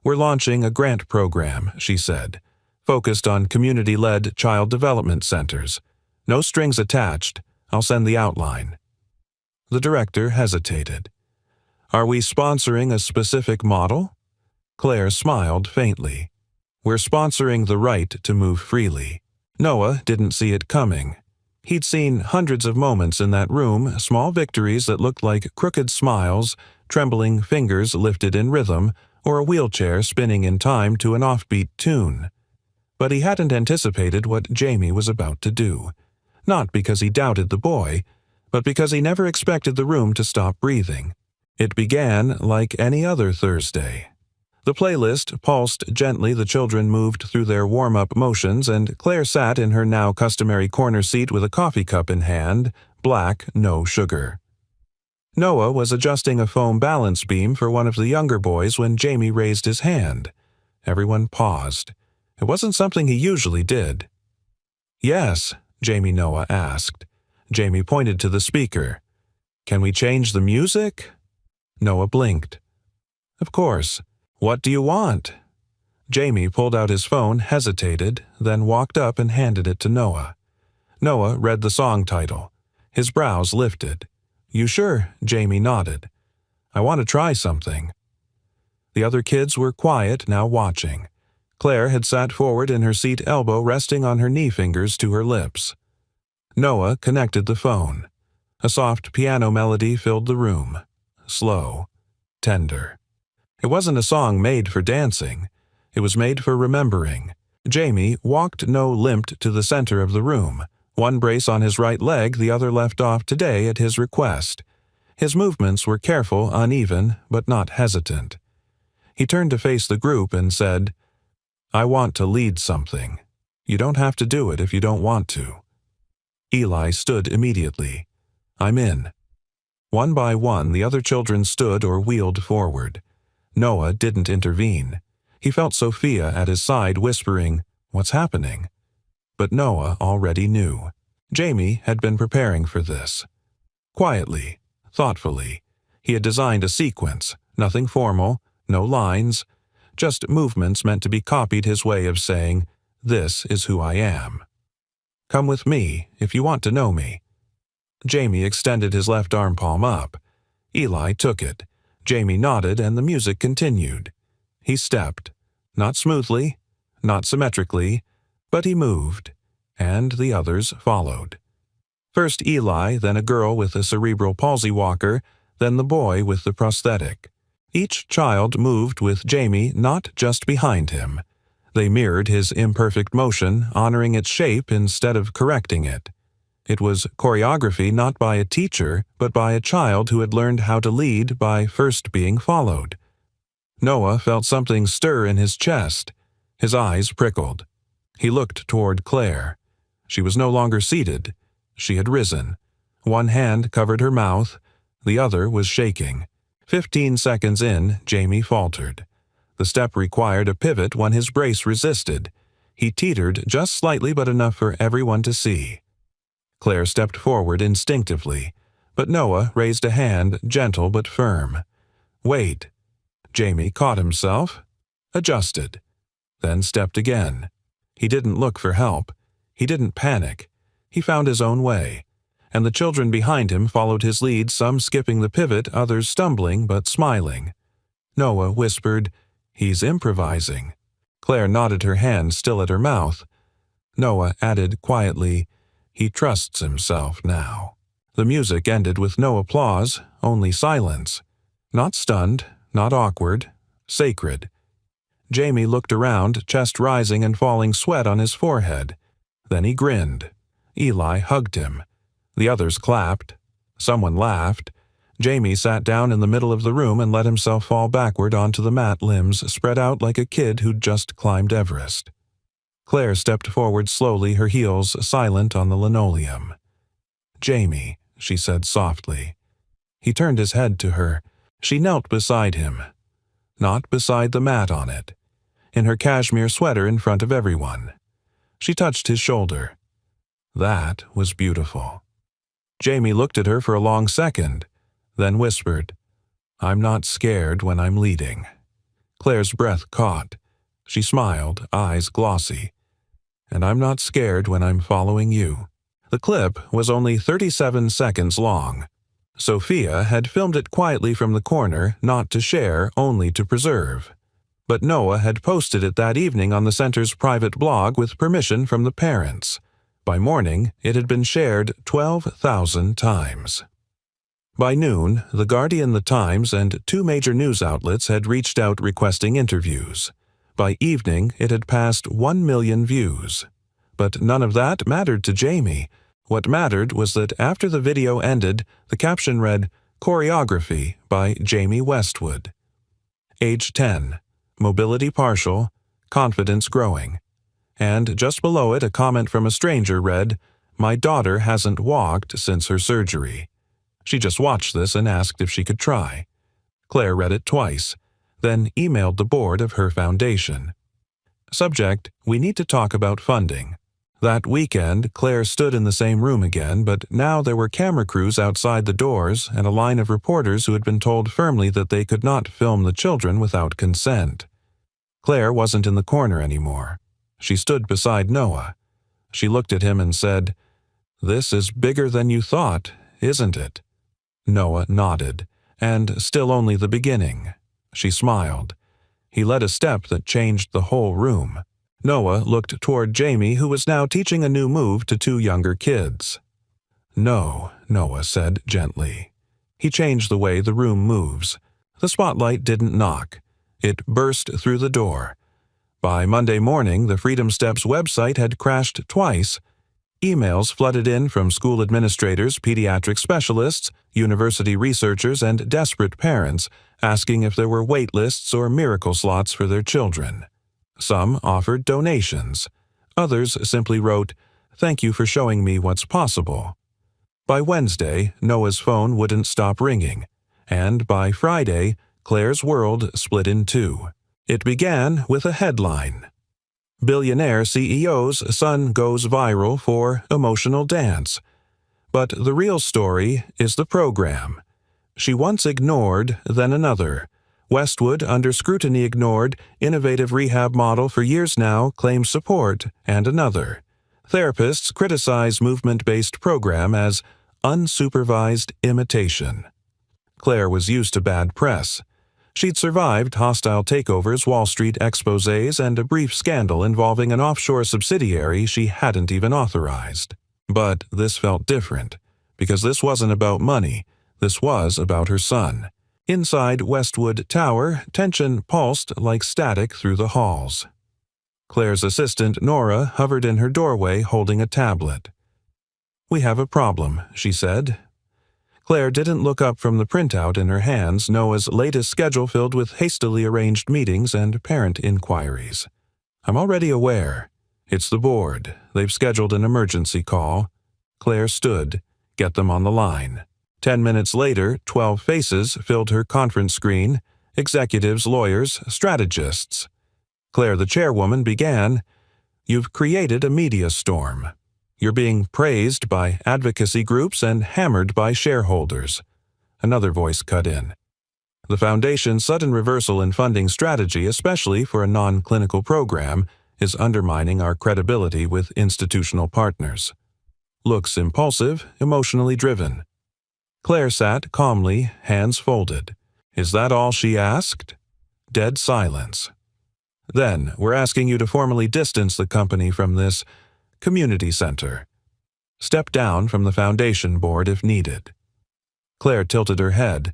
We're launching a grant program, she said, focused on community-led child development centers. No strings attached. I'll send the outline. The director hesitated. Are we sponsoring a specific model? Claire smiled faintly. We're sponsoring the right to move freely. Noah didn't see it coming. He'd seen hundreds of moments in that room, small victories that looked like crooked smiles, trembling fingers lifted in rhythm, or a wheelchair spinning in time to an offbeat tune. But he hadn't anticipated what Jamie was about to do. Not because he doubted the boy, but because he never expected the room to stop breathing. It began like any other Thursday. The playlist pulsed gently, the children moved through their warm-up motions, and Claire sat in her now customary corner seat with a coffee cup in hand, black, no sugar. Noah was adjusting a foam balance beam for one of the younger boys when Jamie raised his hand. Everyone paused. It wasn't something he usually did. Yes, Jamie Noah asked. Jamie pointed to the speaker. Can we change the music? Noah blinked. Of course. What do you want? Jamie pulled out his phone, hesitated, then walked up and handed it to Noah. Noah read the song title. His brows lifted. You sure? Jamie nodded. I want to try something. The other kids were quiet, now watching. Claire had sat forward in her seat, elbow resting on her knee fingers to her lips. Noah connected the phone. A soft piano melody filled the room. Slow. Tender. It wasn't a song made for dancing. It was made for remembering. Jamie walked, no limped, to the center of the room, one brace on his right leg, the other left off today at his request. His movements were careful, uneven, but not hesitant. He turned to face the group and said, "I want to lead something. You don't have to do it if you don't want to." Eli stood immediately. "I'm in." One by one, the other children stood or wheeled forward. Noah didn't intervene. He felt Sophia at his side whispering, "What's happening?" But Noah already knew. Jamie had been preparing for this. Quietly, thoughtfully, he had designed a sequence, nothing formal, no lines, just movements meant to be copied, his way of saying, "This is who I am. Come with me if you want to know me." Jamie extended his left arm palm up. Eli took it. Jamie nodded and the music continued. He stepped, not smoothly, not symmetrically, but he moved, and the others followed. First Eli, then a girl with a cerebral palsy walker, then the boy with the prosthetic. Each child moved with Jamie not just behind him. They mirrored his imperfect motion, honoring its shape instead of correcting it. It was choreography not by a teacher, but by a child who had learned how to lead by first being followed. Noah felt something stir in his chest. His eyes prickled. He looked toward Claire. She was no longer seated. She had risen. One hand covered her mouth. The other was shaking. 15 seconds in, Jamie faltered. The step required a pivot when his brace resisted. He teetered just slightly, but enough for everyone to see. Claire stepped forward instinctively, but Noah raised a hand, gentle but firm. "Wait." Jamie caught himself, adjusted, then stepped again. He didn't look for help. He didn't panic. He found his own way, and the children behind him followed his lead, some skipping the pivot, others stumbling but smiling. Noah whispered, "He's improvising." Claire nodded, her hand still at her mouth. Noah added quietly, "He trusts himself now." The music ended with no applause, only silence. Not stunned, not awkward, sacred. Jamie looked around, chest rising and falling, sweat on his forehead. Then he grinned. Eli hugged him. The others clapped. Someone laughed. Jamie sat down in the middle of the room and let himself fall backward onto the mat, limbs spread out like a kid who'd just climbed Everest. Claire stepped forward slowly, her heels silent on the linoleum. "Jamie," she said softly. He turned his head to her. She knelt beside him. Not beside the mat on it. In her cashmere sweater in front of everyone. She touched his shoulder. That was beautiful. Jamie looked at her for a long second, then whispered, "I'm not scared when I'm leading." Claire's breath caught. She smiled, eyes glossy. "And I'm not scared when I'm following you." The clip was only 37 seconds long. Sophia had filmed it quietly from the corner, not to share, only to preserve. But Noah had posted it that evening on the center's private blog with permission from the parents. By morning, it had been shared 12,000 times. By noon, The Guardian, The Times, and 2 major news outlets had reached out requesting interviews. By evening, it had passed 1 million views. But none of that mattered to Jamie. What mattered was that after the video ended, the caption read, "Choreography by Jamie Westwood. Age 10. Mobility partial. Confidence growing." And just below it, a comment from a stranger read, "My daughter hasn't walked since her surgery." She just watched this and asked if she could try. Claire read it twice, then emailed the board of her foundation. Subject, "We need to talk about funding." That weekend, Claire stood in the same room again, but now there were camera crews outside the doors and a line of reporters who had been told firmly that they could not film the children without consent. Claire wasn't in the corner anymore. She stood beside Noah. She looked at him and said, "This is bigger than you thought, isn't it?" Noah nodded, and still only the beginning. She smiled. He led a step that changed the whole room. Noah looked toward Jamie, who was now teaching a new move to 2 younger kids. "No," Noah said gently. He changed the way the room moves. The spotlight didn't knock. It burst through the door. By Monday morning, the Freedom Steps website had crashed twice. Emails flooded in from school administrators, pediatric specialists, university researchers, and desperate parents asking if there were wait lists or miracle slots for their children. Some offered donations. Others simply wrote, "Thank you for showing me what's possible." By Wednesday, Noah's phone wouldn't stop ringing, and by Friday, Claire's world split in two. It began with a headline. Billionaire CEO's son goes viral for emotional dance. But the real story is the program. She once ignored, then another. Westwood, under scrutiny ignored, innovative rehab model for years now, claims support, and another. Therapists criticize movement-based program as unsupervised imitation. Claire was used to bad press. She'd survived hostile takeovers, Wall Street exposés, and a brief scandal involving an offshore subsidiary she hadn't even authorized. But this felt different, because this wasn't about money. This was about her son. Inside Westwood Tower, tension pulsed like static through the halls. Claire's assistant, Nora, hovered in her doorway holding a tablet. "We have a problem," she said. Claire didn't look up from the printout in her hands, Noah's latest schedule filled with hastily arranged meetings and parent inquiries. "I'm already aware. It's the board. They've scheduled an emergency call." Claire stood. "Get them on the line." 10 minutes later, 12 faces filled her conference screen, executives, lawyers, strategists. Claire, the chairwoman, began, "You've created a media storm. You're being praised by advocacy groups and hammered by shareholders." Another voice cut in. "The Foundation's sudden reversal in funding strategy, especially for a non-clinical program, is undermining our credibility with institutional partners. Looks impulsive, emotionally driven." Claire sat calmly, hands folded. "Is that all she asked?" Dead silence. "Then, we're asking you to formally distance the company from this community center. Step down from the Foundation board if needed." Claire tilted her head.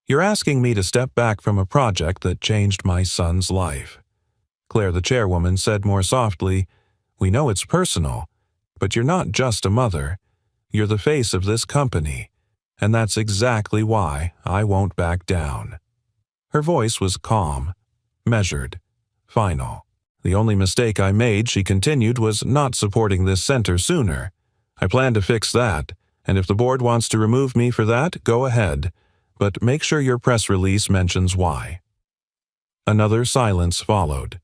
"You're asking me to step back from a project that changed my son's life." Claire, the chairwoman, said more softly, "We know it's personal, but you're not just a mother. You're the face of this company, and that's exactly why I won't back down." Her voice was calm, measured, final. "The only mistake I made," she continued, "was not supporting this center sooner. I plan to fix that, and if the board wants to remove me for that, go ahead, but make sure your press release mentions why." Another silence followed.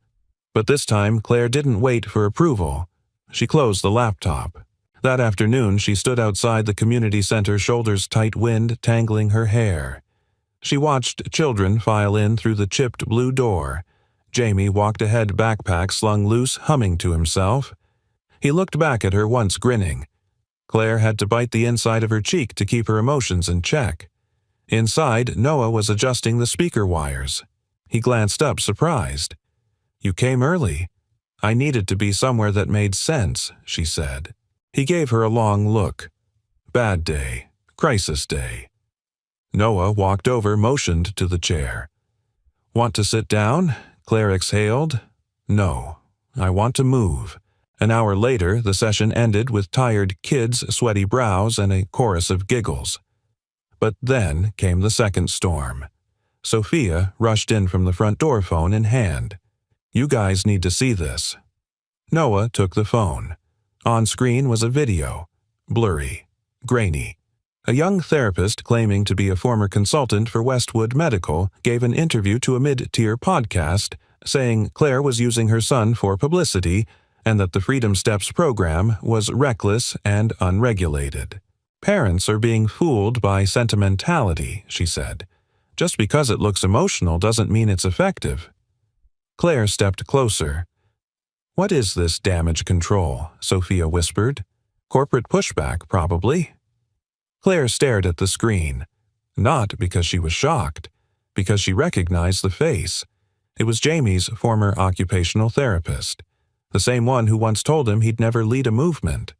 But this time, Claire didn't wait for approval. She closed the laptop. That afternoon, she stood outside the community center, shoulders tight, wind tangling her hair. She watched children file in through the chipped blue door. Jamie walked ahead, backpack slung loose, humming to himself. He looked back at her, once grinning. Claire had to bite the inside of her cheek to keep her emotions in check. Inside, Noah was adjusting the speaker wires. He glanced up, surprised. "You came early." "I needed to be somewhere that made sense," she said. He gave her a long look. "Bad day. Crisis day." Noah walked over, motioned to the chair. "Want to sit down?" Claire exhaled. "No. I want to move." An hour later, the session ended with tired kids, sweaty brows, and a chorus of giggles. But then came the second storm. Sophia rushed in from the front door, phone in hand. "You guys need to see this." Noah took the phone. On screen was a video. Blurry. Grainy. A young therapist claiming to be a former consultant for Westwood Medical gave an interview to a mid-tier podcast saying Claire was using her son for publicity and that the Freedom Steps program was reckless and unregulated. "Parents are being fooled by sentimentality," she said. "Just because it looks emotional doesn't mean it's effective." Claire stepped closer. "What is this damage control?" Sophia whispered. "Corporate pushback, probably." Claire stared at the screen. Not because she was shocked, because she recognized the face. It was Jamie's former occupational therapist, the same one who once told him he'd never lead a movement.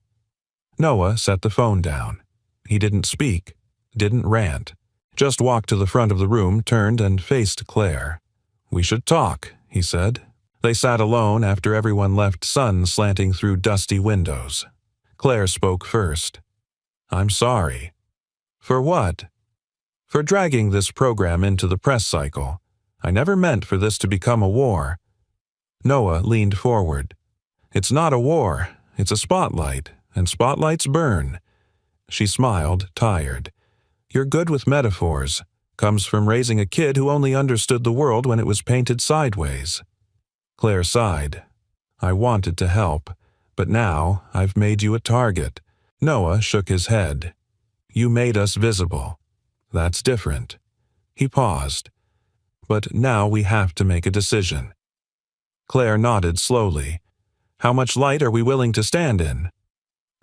Noah set the phone down. He didn't speak, didn't rant, just walked to the front of the room, turned and faced Claire. "We should talk," he said. They sat alone after everyone left, sun slanting through dusty windows. Claire spoke first. "I'm sorry." "For what?" "For dragging this program into the press cycle. I never meant for this to become a war." Noah leaned forward. "It's not a war. It's a spotlight, and spotlights burn." She smiled, tired. "You're good with metaphors. Comes from raising a kid who only understood the world when it was painted sideways." Claire sighed. "I wanted to help, but now I've made you a target." Noah shook his head. "You made us visible. That's different." He paused. "But now we have to make a decision." Claire nodded slowly. "How much light are we willing to stand in?"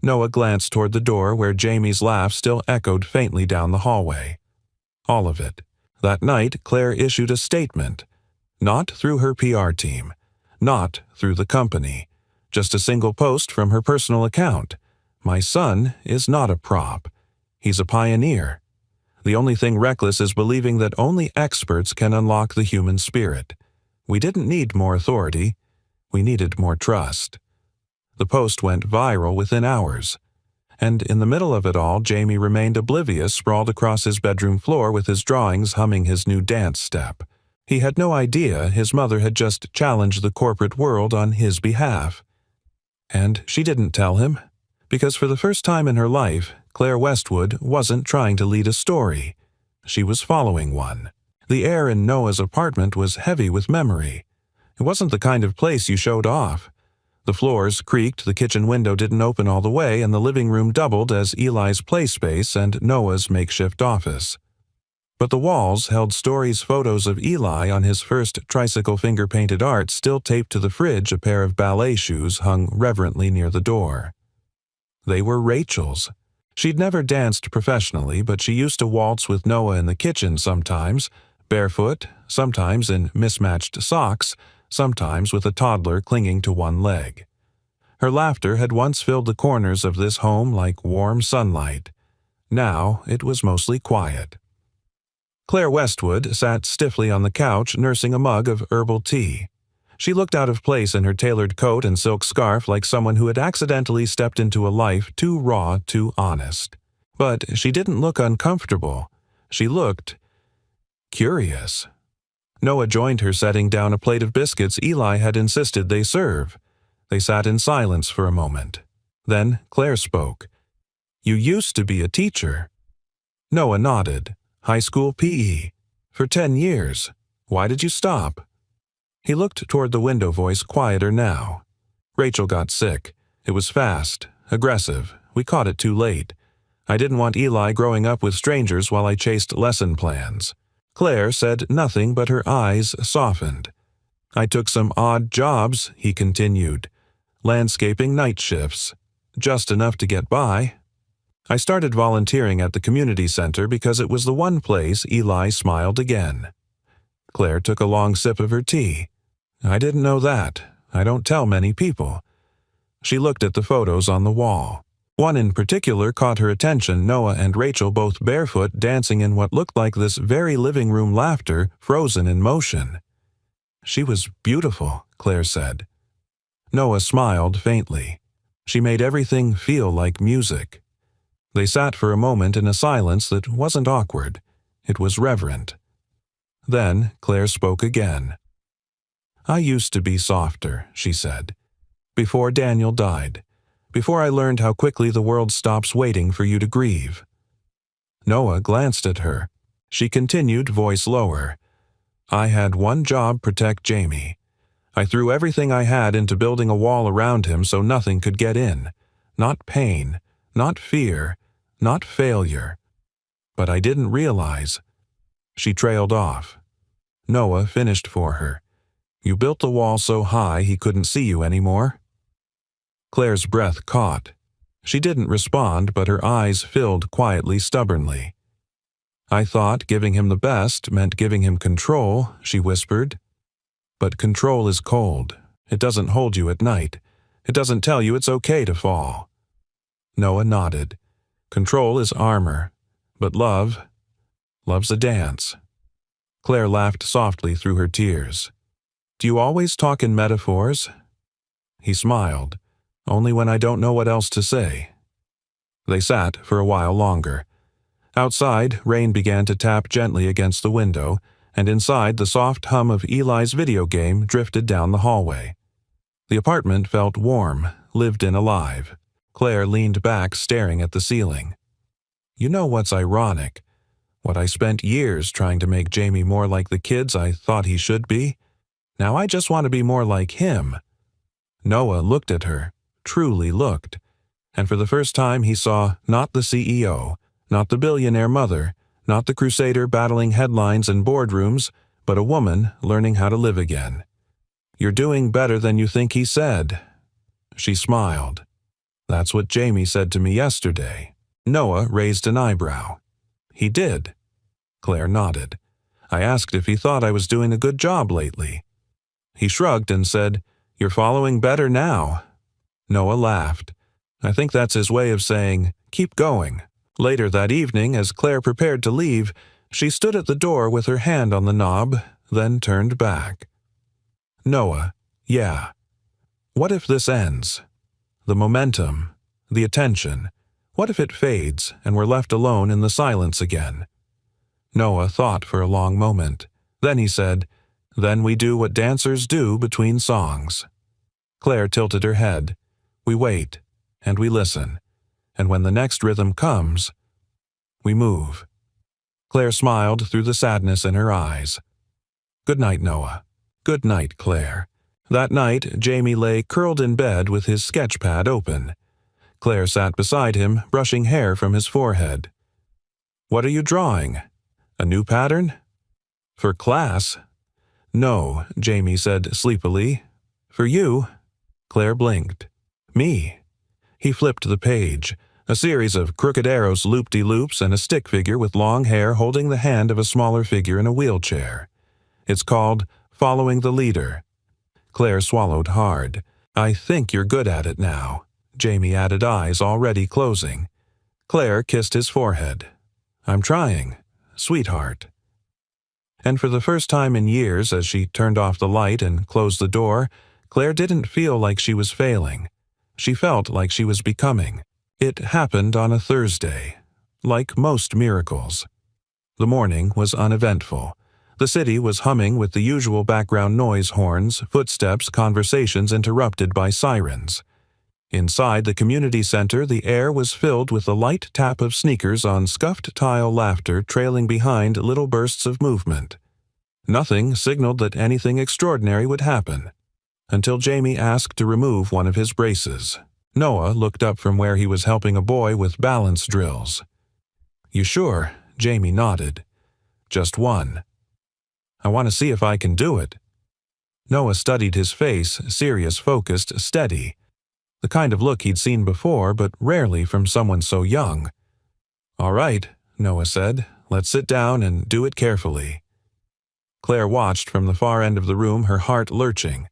Noah glanced toward the door where Jamie's laugh still echoed faintly down the hallway. "All of it." That night, Claire issued a statement. Not through her PR team. Not through the company. Just a single post from her personal account. "My son is not a prop. He's a pioneer. The only thing reckless is believing that only experts can unlock the human spirit. We didn't need more authority. We needed more trust." The post went viral within hours. And in the middle of it all, Jamie remained oblivious, sprawled across his bedroom floor with his drawings humming his new dance step. He had no idea his mother had just challenged the corporate world on his behalf. And she didn't tell him, because for the first time in her life, Claire Westwood wasn't trying to lead a story. She was following one. The air in Noah's apartment was heavy with memory. It wasn't the kind of place you showed off. The floors creaked, the kitchen window didn't open all the way, and the living room doubled as Eli's play space and Noah's makeshift office. But the walls held stories, photos of Eli on his first tricycle finger-painted art still taped to the fridge, a pair of ballet shoes hung reverently near the door. They were Rachel's. She'd never danced professionally, but she used to waltz with Noah in the kitchen sometimes, barefoot, sometimes in mismatched socks, sometimes with a toddler clinging to one leg. Her laughter had once filled the corners of this home like warm sunlight. Now it was mostly quiet. Claire Westwood sat stiffly on the couch nursing a mug of herbal tea. She looked out of place in her tailored coat and silk scarf like someone who had accidentally stepped into a life too raw, too honest. But she didn't look uncomfortable. She looked curious. Noah joined her, setting down a plate of biscuits Eli had insisted they serve. They sat in silence for a moment. Then Claire spoke. "You used to be a teacher." Noah nodded. "High school PE. For 10 years. Why did you stop?" He looked toward the window, voice quieter now. "Rachel got sick. It was fast, aggressive. We caught it too late. I didn't want Eli growing up with strangers while I chased lesson plans." Claire said nothing, but her eyes softened. "I took some odd jobs," he continued. "Landscaping night shifts. Just enough to get by. I started volunteering at the community center because it was the one place." Eli smiled again. Claire took a long sip of her tea. "I didn't know that. I don't tell many people." She looked at the photos on the wall. One in particular caught her attention, Noah and Rachel both barefoot dancing in what looked like this very living room laughter, frozen in motion. "She was beautiful," Claire said. Noah smiled faintly. She made everything feel like music. They sat for a moment in a silence that wasn't awkward. It was reverent. Then Claire spoke again. "I used to be softer," she said. "Before Daniel died. Before I learned how quickly the world stops waiting for you to grieve." Noah glanced at her. She continued, voice lower. "I had one job: protect Jamie. I threw everything I had into building a wall around him so nothing could get in. Not pain, not fear, not failure. But I didn't realize." She trailed off. Noah finished for her. "You built the wall so high he couldn't see you anymore?" Claire's breath caught. She didn't respond, but her eyes filled quietly, stubbornly. "I thought giving him the best meant giving him control," she whispered. "But control is cold. It doesn't hold you at night. It doesn't tell you it's okay to fall." Noah nodded. "Control is armor. But love's a dance." Claire laughed softly through her tears. "Do you always talk in metaphors?" He smiled. only when I don't know what else to say." They sat for a while longer. Outside, rain began to tap gently against the window, and inside the soft hum of Eli's video game drifted down the hallway. The apartment felt warm, lived in alive. Claire leaned back, staring at the ceiling. "You know what's ironic? What I spent years trying to make Jamie more like the kids I thought he should be? Now I just want to be more like him." Noah looked at her, truly looked, and for the first time he saw not the CEO, not the billionaire mother, not the crusader battling headlines and boardrooms, but a woman learning how to live again. "You're doing better than you think," he said. She smiled. "That's what Jamie said to me yesterday." Noah raised an eyebrow. "He did?" Claire nodded. "I asked if he thought I was doing a good job lately." He shrugged and said, "You're following better now." Noah laughed. "I think that's his way of saying, keep going." Later that evening, as Claire prepared to leave, she stood at the door with her hand on the knob, then turned back. "Noah, yeah. What if this ends? The momentum, the attention, what if it fades and we're left alone in the silence again?" Noah thought for a long moment. Then he said, "Then we do what dancers do between songs." Claire tilted her head. "We wait, and we listen. And when the next rhythm comes, we move." Claire smiled through the sadness in her eyes. "Good night, Noah." "Good night, Claire." That night, Jamie lay curled in bed with his sketch pad open. Claire sat beside him, brushing hair from his forehead. "What are you drawing? A new pattern?" "For class?" "No," Jamie said sleepily. "For you?" Claire blinked. "Me?" He flipped the page. A series of crooked arrows, loop-de-loops, and a stick figure with long hair holding the hand of a smaller figure in a wheelchair. "It's called Following the Leader." Claire swallowed hard. "I think you're good at it now," Jamie added, eyes already closing. Claire kissed his forehead. "I'm trying, sweetheart." And for the first time in years, as she turned off the light and closed the door, Claire didn't feel like she was failing. She felt like she was becoming. It happened on a Thursday, like most miracles. The morning was uneventful. The city was humming with the usual background noise, horns, footsteps, conversations interrupted by sirens. Inside the community center, the air was filled with the light tap of sneakers on scuffed tile, laughter trailing behind little bursts of movement. Nothing signaled that anything extraordinary would happen, until Jamie asked to remove one of his braces. Noah looked up from where he was helping a boy with balance drills. "You sure?" Jamie nodded. "Just one." "I want to see if I can do it." Noah studied his face, serious, focused, steady. The kind of look he'd seen before, but rarely from someone so young. "All right," Noah said. "Let's sit down and do it carefully." Claire watched from the far end of the room, her heart lurching.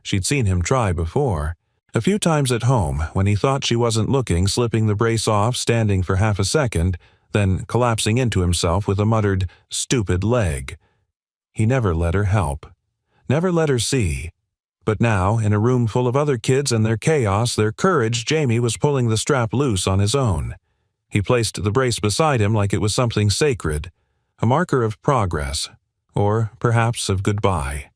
She'd seen him try before. A few times at home, when he thought she wasn't looking, slipping the brace off, standing for half a second, then collapsing into himself with a muttered, "stupid leg." He never let her help. Never let her see. But now, in a room full of other kids and their chaos, their courage, Jamie was pulling the strap loose on his own. He placed the brace beside him like it was something sacred, a marker of progress, or perhaps of goodbye.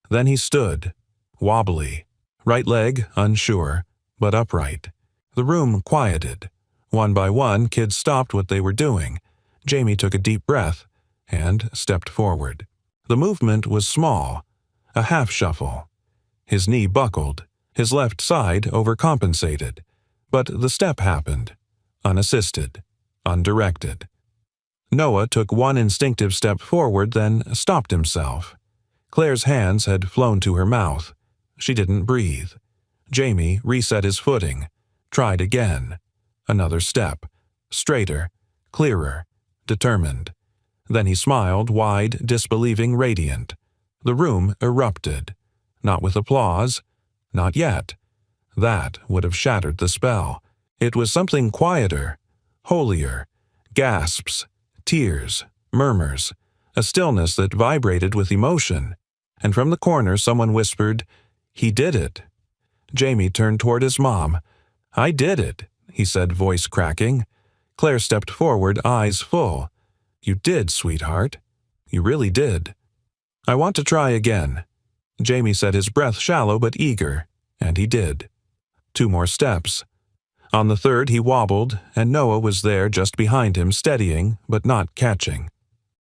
Then he stood, wobbly, right leg unsure, but upright. The room quieted. One by one, kids stopped what they were doing. Jamie took a deep breath and stepped forward. The movement was small, a half shuffle. His knee buckled, his left side overcompensated. But the step happened, unassisted, undirected. Noah took one instinctive step forward, then stopped himself. Claire's hands had flown to her mouth. She didn't breathe. Jamie reset his footing, tried again. Another step, straighter, clearer, determined. Then he smiled, wide, disbelieving, radiant. The room erupted. Not with applause. Not yet. That would have shattered the spell. It was something quieter, holier. Gasps, tears, murmurs, a stillness that vibrated with emotion. And from the corner someone whispered, "He did it." Jamie turned toward his mom. "I did it," he said, voice cracking. Claire stepped forward, eyes full. "You did, sweetheart. You really did." "I want to try again." Jamie said, his breath shallow but eager, and he did. 2 more steps. On the third, he wobbled, and Noah was there just behind him, steadying, but not catching.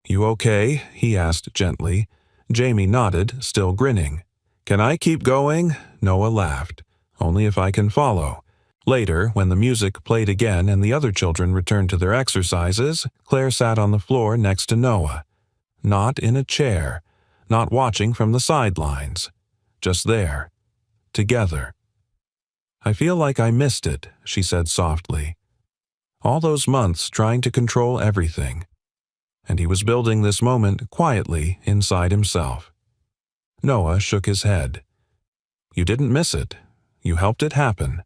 "You okay?" he asked gently. Jamie nodded, still grinning. "Can I keep going?" Noah laughed. "Only if I can follow." Later, when the music played again and the other children returned to their exercises, Claire sat on the floor next to Noah. Not in a chair, not watching from the sidelines. Just there. Together. "I feel like I missed it," she said softly. All those months trying to control everything. And he was building this moment quietly inside himself. Noah shook his head. "You didn't miss it. You helped it happen."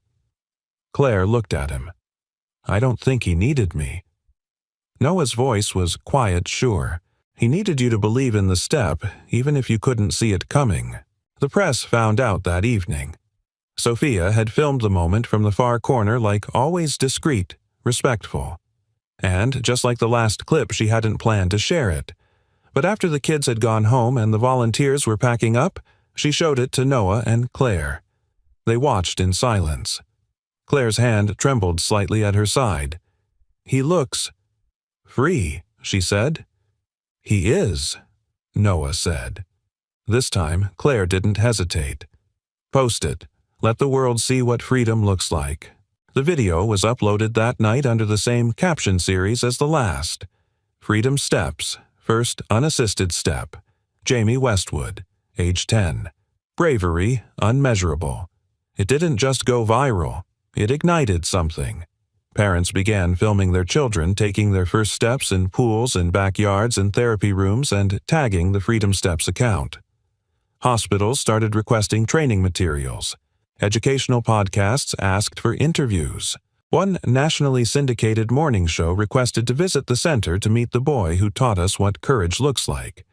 Claire looked at him. "I don't think he needed me." Noah's voice was quiet, sure. He needed you to believe in the step, even if you couldn't see it coming. The press found out that evening. Sophia had filmed the moment from the far corner, like always discreet, respectful. And, just like the last clip, she hadn't planned to share it. But after the kids had gone home and the volunteers were packing up, she showed it to Noah and Claire. They watched in silence. Claire's hand trembled slightly at her side. "He looks free," she said. "He is," Noah said. This time, Claire didn't hesitate. "Post it. Let the world see what freedom looks like." The video was uploaded that night under the same caption series as the last. Freedom Steps, First Unassisted Step. Jamie Westwood, age 10. Bravery unmeasurable. It didn't just go viral. It ignited something. Parents began filming their children taking their first steps in pools and backyards and therapy rooms and tagging the Freedom Steps account. Hospitals started requesting training materials. Educational podcasts asked for interviews. One nationally syndicated morning show requested to visit the center to meet the boy who taught us what courage looks like.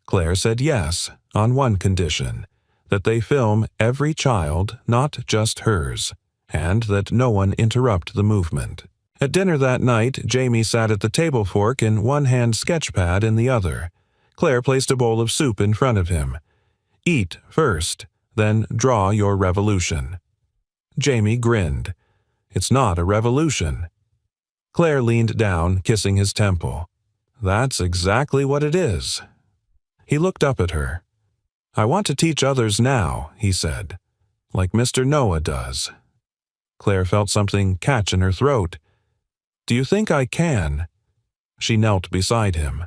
Claire said yes, on one condition, that they film every child, not just hers, and that no one interrupt the movement. At dinner that night, Jamie sat at the table fork in one hand, sketchpad in the other. Claire placed a bowl of soup in front of him. "Eat first, then draw your revolution." Jamie grinned. "It's not a revolution." Claire leaned down, kissing his temple. "That's exactly what it is." He looked up at her. "I want to teach others now," he said, "like Mr. Noah does." Claire felt something catch in her throat. "Do you think I can?" She knelt beside him.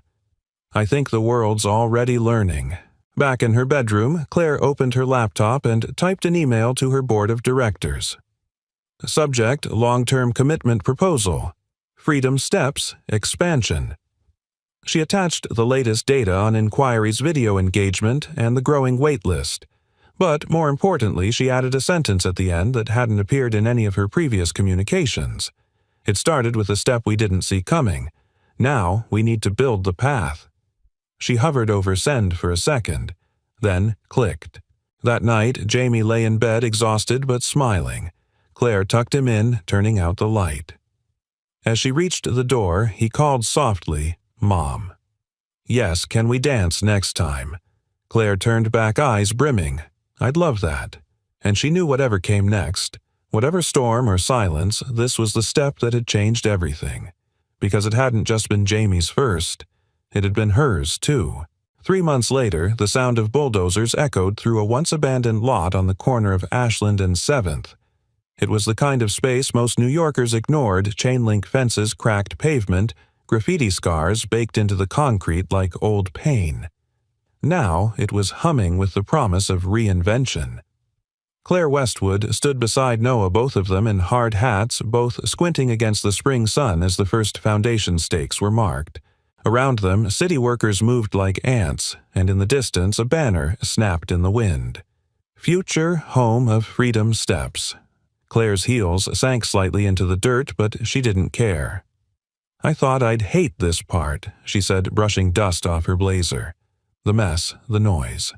"I think the world's already learning." Back in her bedroom, Claire opened her laptop and typed an email to her board of directors. Subject: Long-Term Commitment Proposal. Freedom Steps Expansion. She attached the latest data on inquiries, video engagement, and the growing wait list. But more importantly, she added a sentence at the end that hadn't appeared in any of her previous communications. It started with a step we didn't see coming. Now we need to build the path. She hovered over send for a second, then clicked. That night, Jamie lay in bed exhausted but smiling. Claire tucked him in, turning out the light. As she reached the door, he called softly, "Mom." "Yes, can we dance next time?" Claire turned back, eyes brimming. "I'd love that." And she knew whatever came next, whatever storm or silence, this was the step that had changed everything. Because it hadn't just been Jamie's first, it had been hers too. 3 months later, the sound of bulldozers echoed through a once-abandoned lot on the corner of Ashland and 7th. It was the kind of space most New Yorkers ignored: chain-link fences, cracked pavement, graffiti scars baked into the concrete like old pain. Now it was humming with the promise of reinvention. Claire Westwood stood beside Noah, both of them in hard hats, both squinting against the spring sun as the first foundation stakes were marked. Around them, city workers moved like ants, and in the distance a banner snapped in the wind. Future Home of Freedom Steps. Claire's heels sank slightly into the dirt, but she didn't care. "I thought I'd hate this part," she said, brushing dust off her blazer. "The mess, the noise."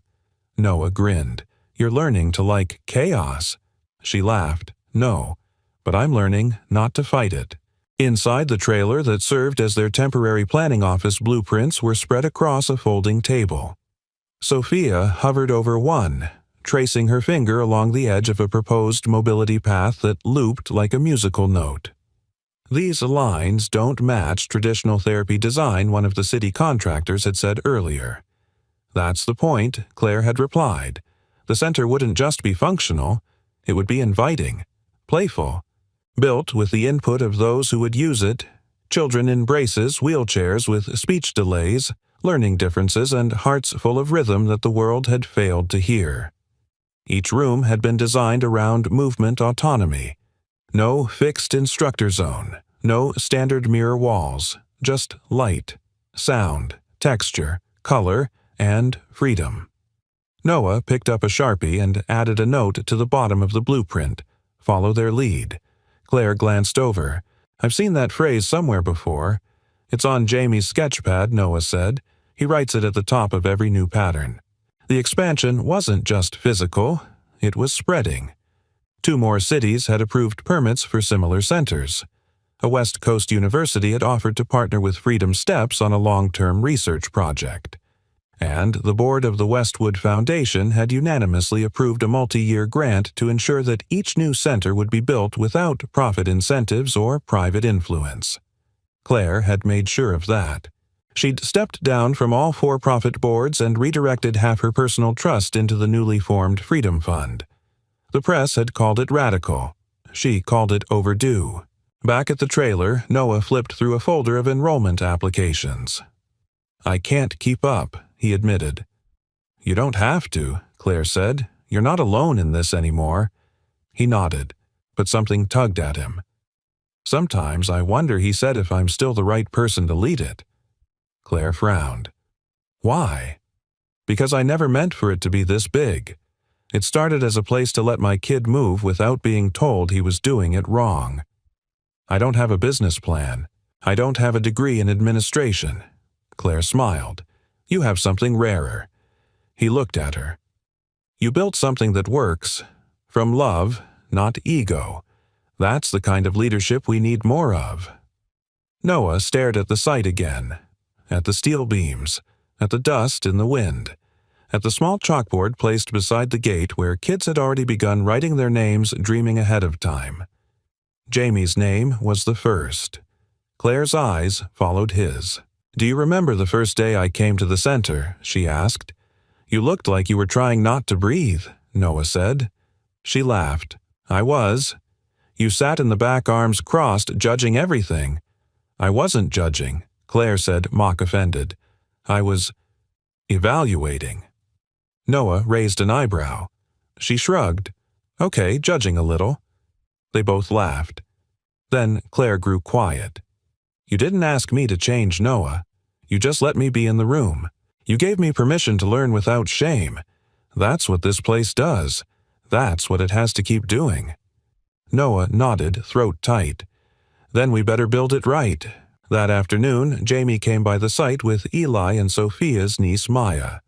Noah grinned. "You're learning to like chaos." She laughed. No, but I'm learning not to fight it. Inside the trailer that served as their temporary planning office, blueprints were spread across a folding table. Sophia hovered over one, tracing her finger along the edge of a proposed mobility path that looped like a musical note. These lines don't match traditional therapy design, one of the city contractors had said earlier. That's the point, Claire had replied. The center wouldn't just be functional, it would be inviting, playful, built with the input of those who would use it, children in braces, wheelchairs with speech delays, learning differences, and hearts full of rhythm that the world had failed to hear. Each room had been designed around movement autonomy. No fixed instructor zone, no standard mirror walls, just light, sound, texture, color, and freedom. Noah picked up a Sharpie and added a note to the bottom of the blueprint. Follow their lead. Claire glanced over. I've seen that phrase somewhere before. It's on Jamie's sketchpad, Noah said. He writes it at the top of every new pattern. The expansion wasn't just physical, it was spreading. 2 more cities had approved permits for similar centers. A West Coast university had offered to partner with Freedom Steps on a long-term research project. And the board of the Westwood Foundation had unanimously approved a multi-year grant to ensure that each new center would be built without profit incentives or private influence. Claire had made sure of that. She'd stepped down from all for-profit boards and redirected half her personal trust into the newly formed Freedom Fund. The press had called it radical. She called it overdue. Back at the trailer, Noah flipped through a folder of enrollment applications. I can't keep up, he admitted. You don't have to, Claire said. You're not alone in this anymore. He nodded, but something tugged at him. Sometimes I wonder, he said, if I'm still the right person to lead it. Claire frowned. Why? Because I never meant for it to be this big. It started as a place to let my kid move without being told he was doing it wrong. I don't have a business plan. I don't have a degree in administration. Claire smiled. You have something rarer. He looked at her. You built something that works. From love, not ego. That's the kind of leadership we need more of. Noah stared at the site again. At the steel beams. At the dust in the wind. At the small chalkboard placed beside the gate where kids had already begun writing their names, dreaming ahead of time. Jamie's name was the first. Claire's eyes followed his. Do you remember the first day I came to the center? She asked. You looked like you were trying not to breathe, Noah said. She laughed. I was. You sat in the back, arms crossed, judging everything. I wasn't judging, Claire said, mock offended. I was evaluating. Noah raised an eyebrow. She shrugged. Okay, judging a little. They both laughed. Then Claire grew quiet. You didn't ask me to change Noah. You just let me be in the room. You gave me permission to learn without shame. That's what this place does. That's what it has to keep doing. Noah nodded, throat tight. Then we better build it right. That afternoon, Jamie came by the site with Eli and Sophia's niece Maya.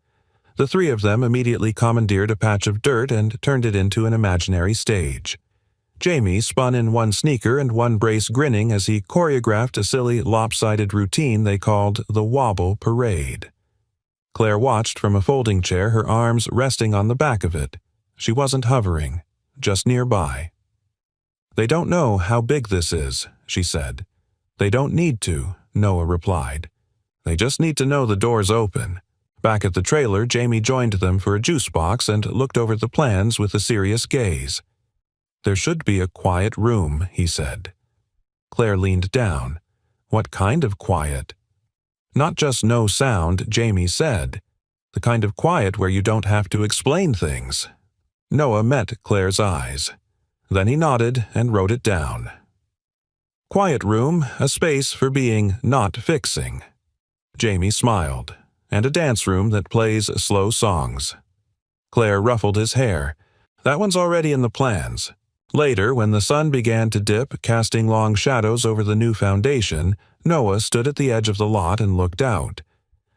The 3 of them immediately commandeered a patch of dirt and turned it into an imaginary stage. Jamie spun in one sneaker and one brace, grinning as he choreographed a silly, lopsided routine they called the Wobble Parade. Claire watched from a folding chair, her arms resting on the back of it. She wasn't hovering, just nearby. They don't know how big this is, she said. They don't need to, Noah replied. They just need to know the door's open. Back at the trailer, Jamie joined them for a juice box and looked over the plans with a serious gaze. There should be a quiet room, he said. Claire leaned down. What kind of quiet? Not just no sound, Jamie said. The kind of quiet where you don't have to explain things. Noah met Claire's eyes. Then he nodded and wrote it down. Quiet room, a space for being not fixing. Jamie smiled. And a dance room that plays slow songs. Claire ruffled his hair. That one's already in the plans. Later, when the sun began to dip, casting long shadows over the new foundation, Noah stood at the edge of the lot and looked out.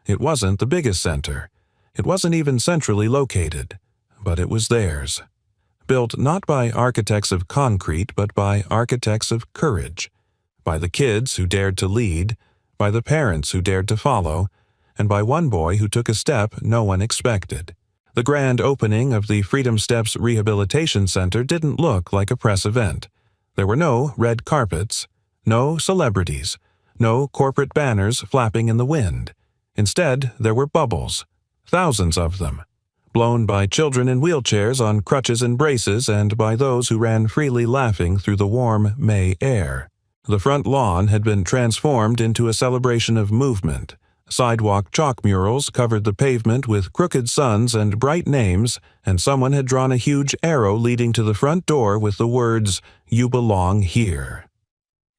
It wasn't the biggest center. It wasn't even centrally located. But it was theirs. built not by architects of concrete but by architects of courage, by the kids who dared to lead, by the parents who dared to follow, and by one boy who took a step no one expected. The grand opening of the Freedom Steps Rehabilitation Center didn't look like a press event. There were no red carpets, no celebrities, no corporate banners flapping in the wind. Instead, there were bubbles, thousands of them, blown by children in wheelchairs on crutches and braces and by those who ran freely laughing through the warm May air. The front lawn had been transformed into a celebration of movement. Sidewalk chalk murals covered the pavement with crooked suns and bright names, and someone had drawn a huge arrow leading to the front door with the words, "You belong here."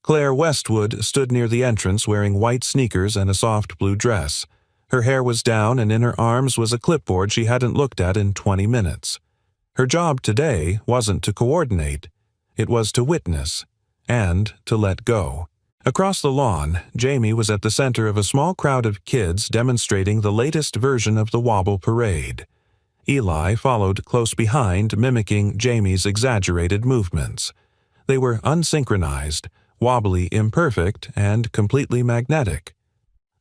Claire Westwood stood near the entrance wearing white sneakers and a soft blue dress. Her hair was down and in her arms was a clipboard she hadn't looked at in 20 minutes. Her job today wasn't to coordinate. It was to witness and to let go. Across the lawn, Jamie was at the center of a small crowd of kids demonstrating the latest version of the Wobble Parade. Eli followed close behind, mimicking Jamie's exaggerated movements. They were unsynchronized, wobbly, imperfect, and completely magnetic.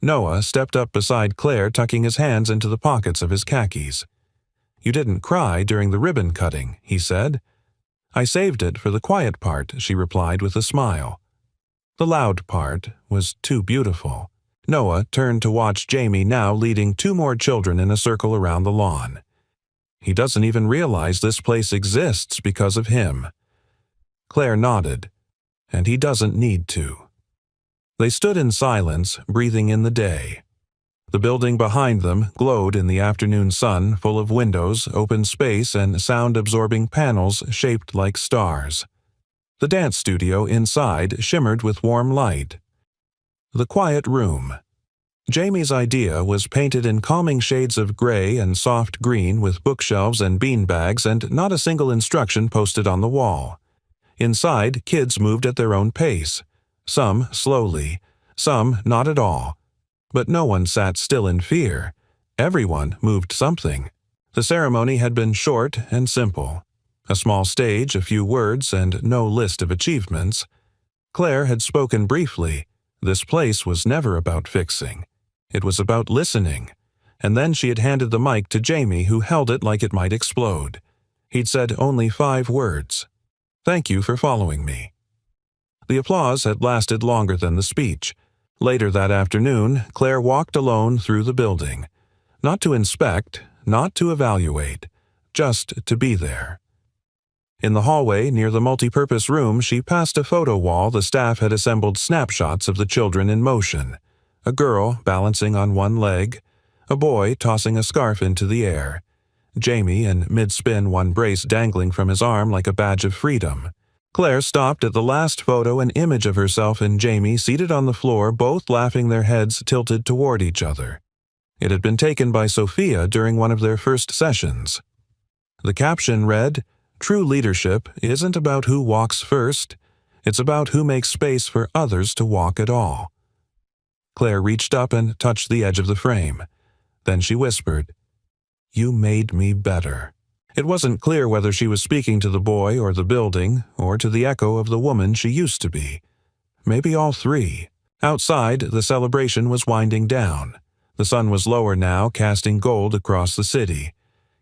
Noah stepped up beside Claire, tucking his hands into the pockets of his khakis. "You didn't cry during the ribbon cutting," he said. "I saved it for the quiet part," she replied with a smile. The loud part was too beautiful. Noah turned to watch Jamie now leading 2 more children in a circle around the lawn. "He doesn't even realize this place exists because of him." Claire nodded. "And he doesn't need to." They stood in silence, breathing in the day. The building behind them glowed in the afternoon sun, full of windows, open space, and sound-absorbing panels shaped like stars. The dance studio inside shimmered with warm light. The quiet room. Jamie's idea was painted in calming shades of gray and soft green with bookshelves and beanbags and not a single instruction posted on the wall. Inside, kids moved at their own pace. Some slowly, some not at all. But no one sat still in fear. Everyone moved something. The ceremony had been short and simple. A small stage, a few words, and no list of achievements. Claire had spoken briefly. This place was never about fixing. It was about listening. And then she had handed the mic to Jamie, who held it like it might explode. He'd said only 5 words. "Thank you for following me." The applause had lasted longer than the speech. Later that afternoon, Claire walked alone through the building. Not to inspect, not to evaluate, just to be there. In the hallway near the multipurpose room, she passed a photo wall the staff had assembled snapshots of the children in motion. A girl balancing on one leg, a boy tossing a scarf into the air, Jamie in mid-spin, one brace dangling from his arm like a badge of freedom. Claire stopped at the last photo, an image of herself and Jamie seated on the floor, both laughing, their heads tilted toward each other. It had been taken by Sophia during one of their first sessions. The caption read, "True leadership isn't about who walks first, it's about who makes space for others to walk at all." Claire reached up and touched the edge of the frame. Then she whispered, "You made me better." It wasn't clear whether she was speaking to the boy or the building, or to the echo of the woman she used to be. Maybe all 3. Outside, the celebration was winding down. The sun was lower now, casting gold across the city.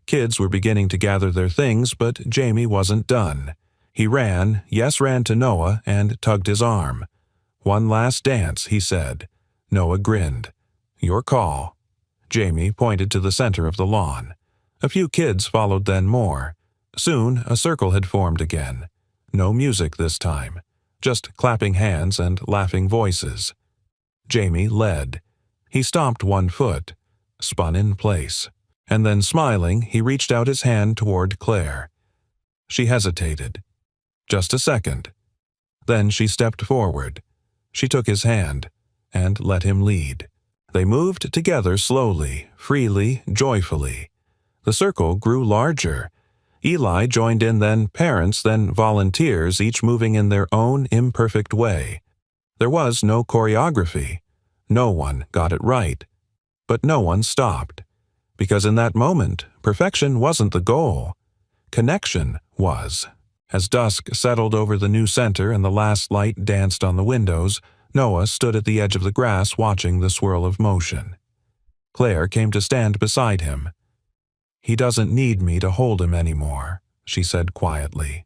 Kids were beginning to gather their things, but Jamie wasn't done. He ran to Noah and tugged his arm. "One last dance," he said. Noah grinned. "Your call." Jamie pointed to the center of the lawn. A few kids followed, then more. Soon, a circle had formed again. No music this time, just clapping hands and laughing voices. Jamie led. He stomped one foot, spun in place, and then, smiling, he reached out his hand toward Claire. She hesitated. Just a second. Then she stepped forward. She took his hand and let him lead. They moved together slowly, freely, joyfully. The circle grew larger. Eli joined in, then parents, then volunteers, each moving in their own imperfect way. There was no choreography. No one got it right. But no one stopped. Because in that moment, perfection wasn't the goal. connection was. As dusk settled over the new center and the last light danced on the windows, Noah stood at the edge of the grass watching the swirl of motion. Claire came to stand beside him. "He doesn't need me to hold him anymore," she said quietly.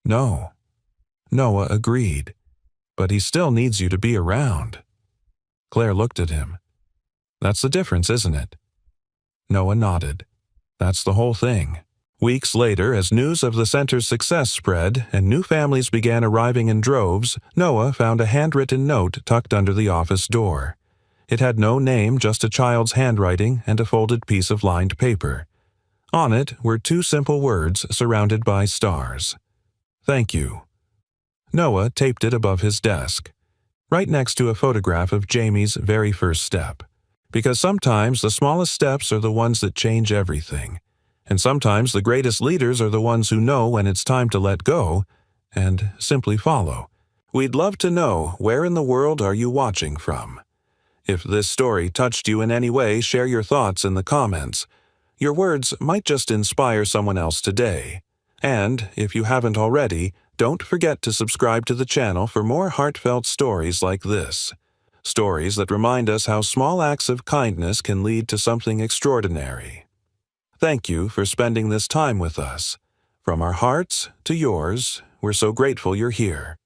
"No," Noah agreed, "but he still needs you to be around." Claire looked at him. "That's the difference, isn't it?" Noah nodded. "That's the whole thing." Weeks later, as news of the center's success spread and new families began arriving in droves, Noah found a handwritten note tucked under the office door. It had no name, just a child's handwriting and a folded piece of lined paper. On it were 2 simple words surrounded by stars. "Thank you." Noah taped it above his desk, right next to a photograph of Jamie's very first step. Because sometimes the smallest steps are the ones that change everything. And sometimes the greatest leaders are the ones who know when it's time to let go and simply follow. We'd love to know, where in the world are you watching from? If this story touched you in any way, share your thoughts in the comments. Your words might just inspire someone else today. And, if you haven't already, don't forget to subscribe to the channel for more heartfelt stories like this. Stories that remind us how small acts of kindness can lead to something extraordinary. Thank you for spending this time with us. From our hearts to yours, we're so grateful you're here.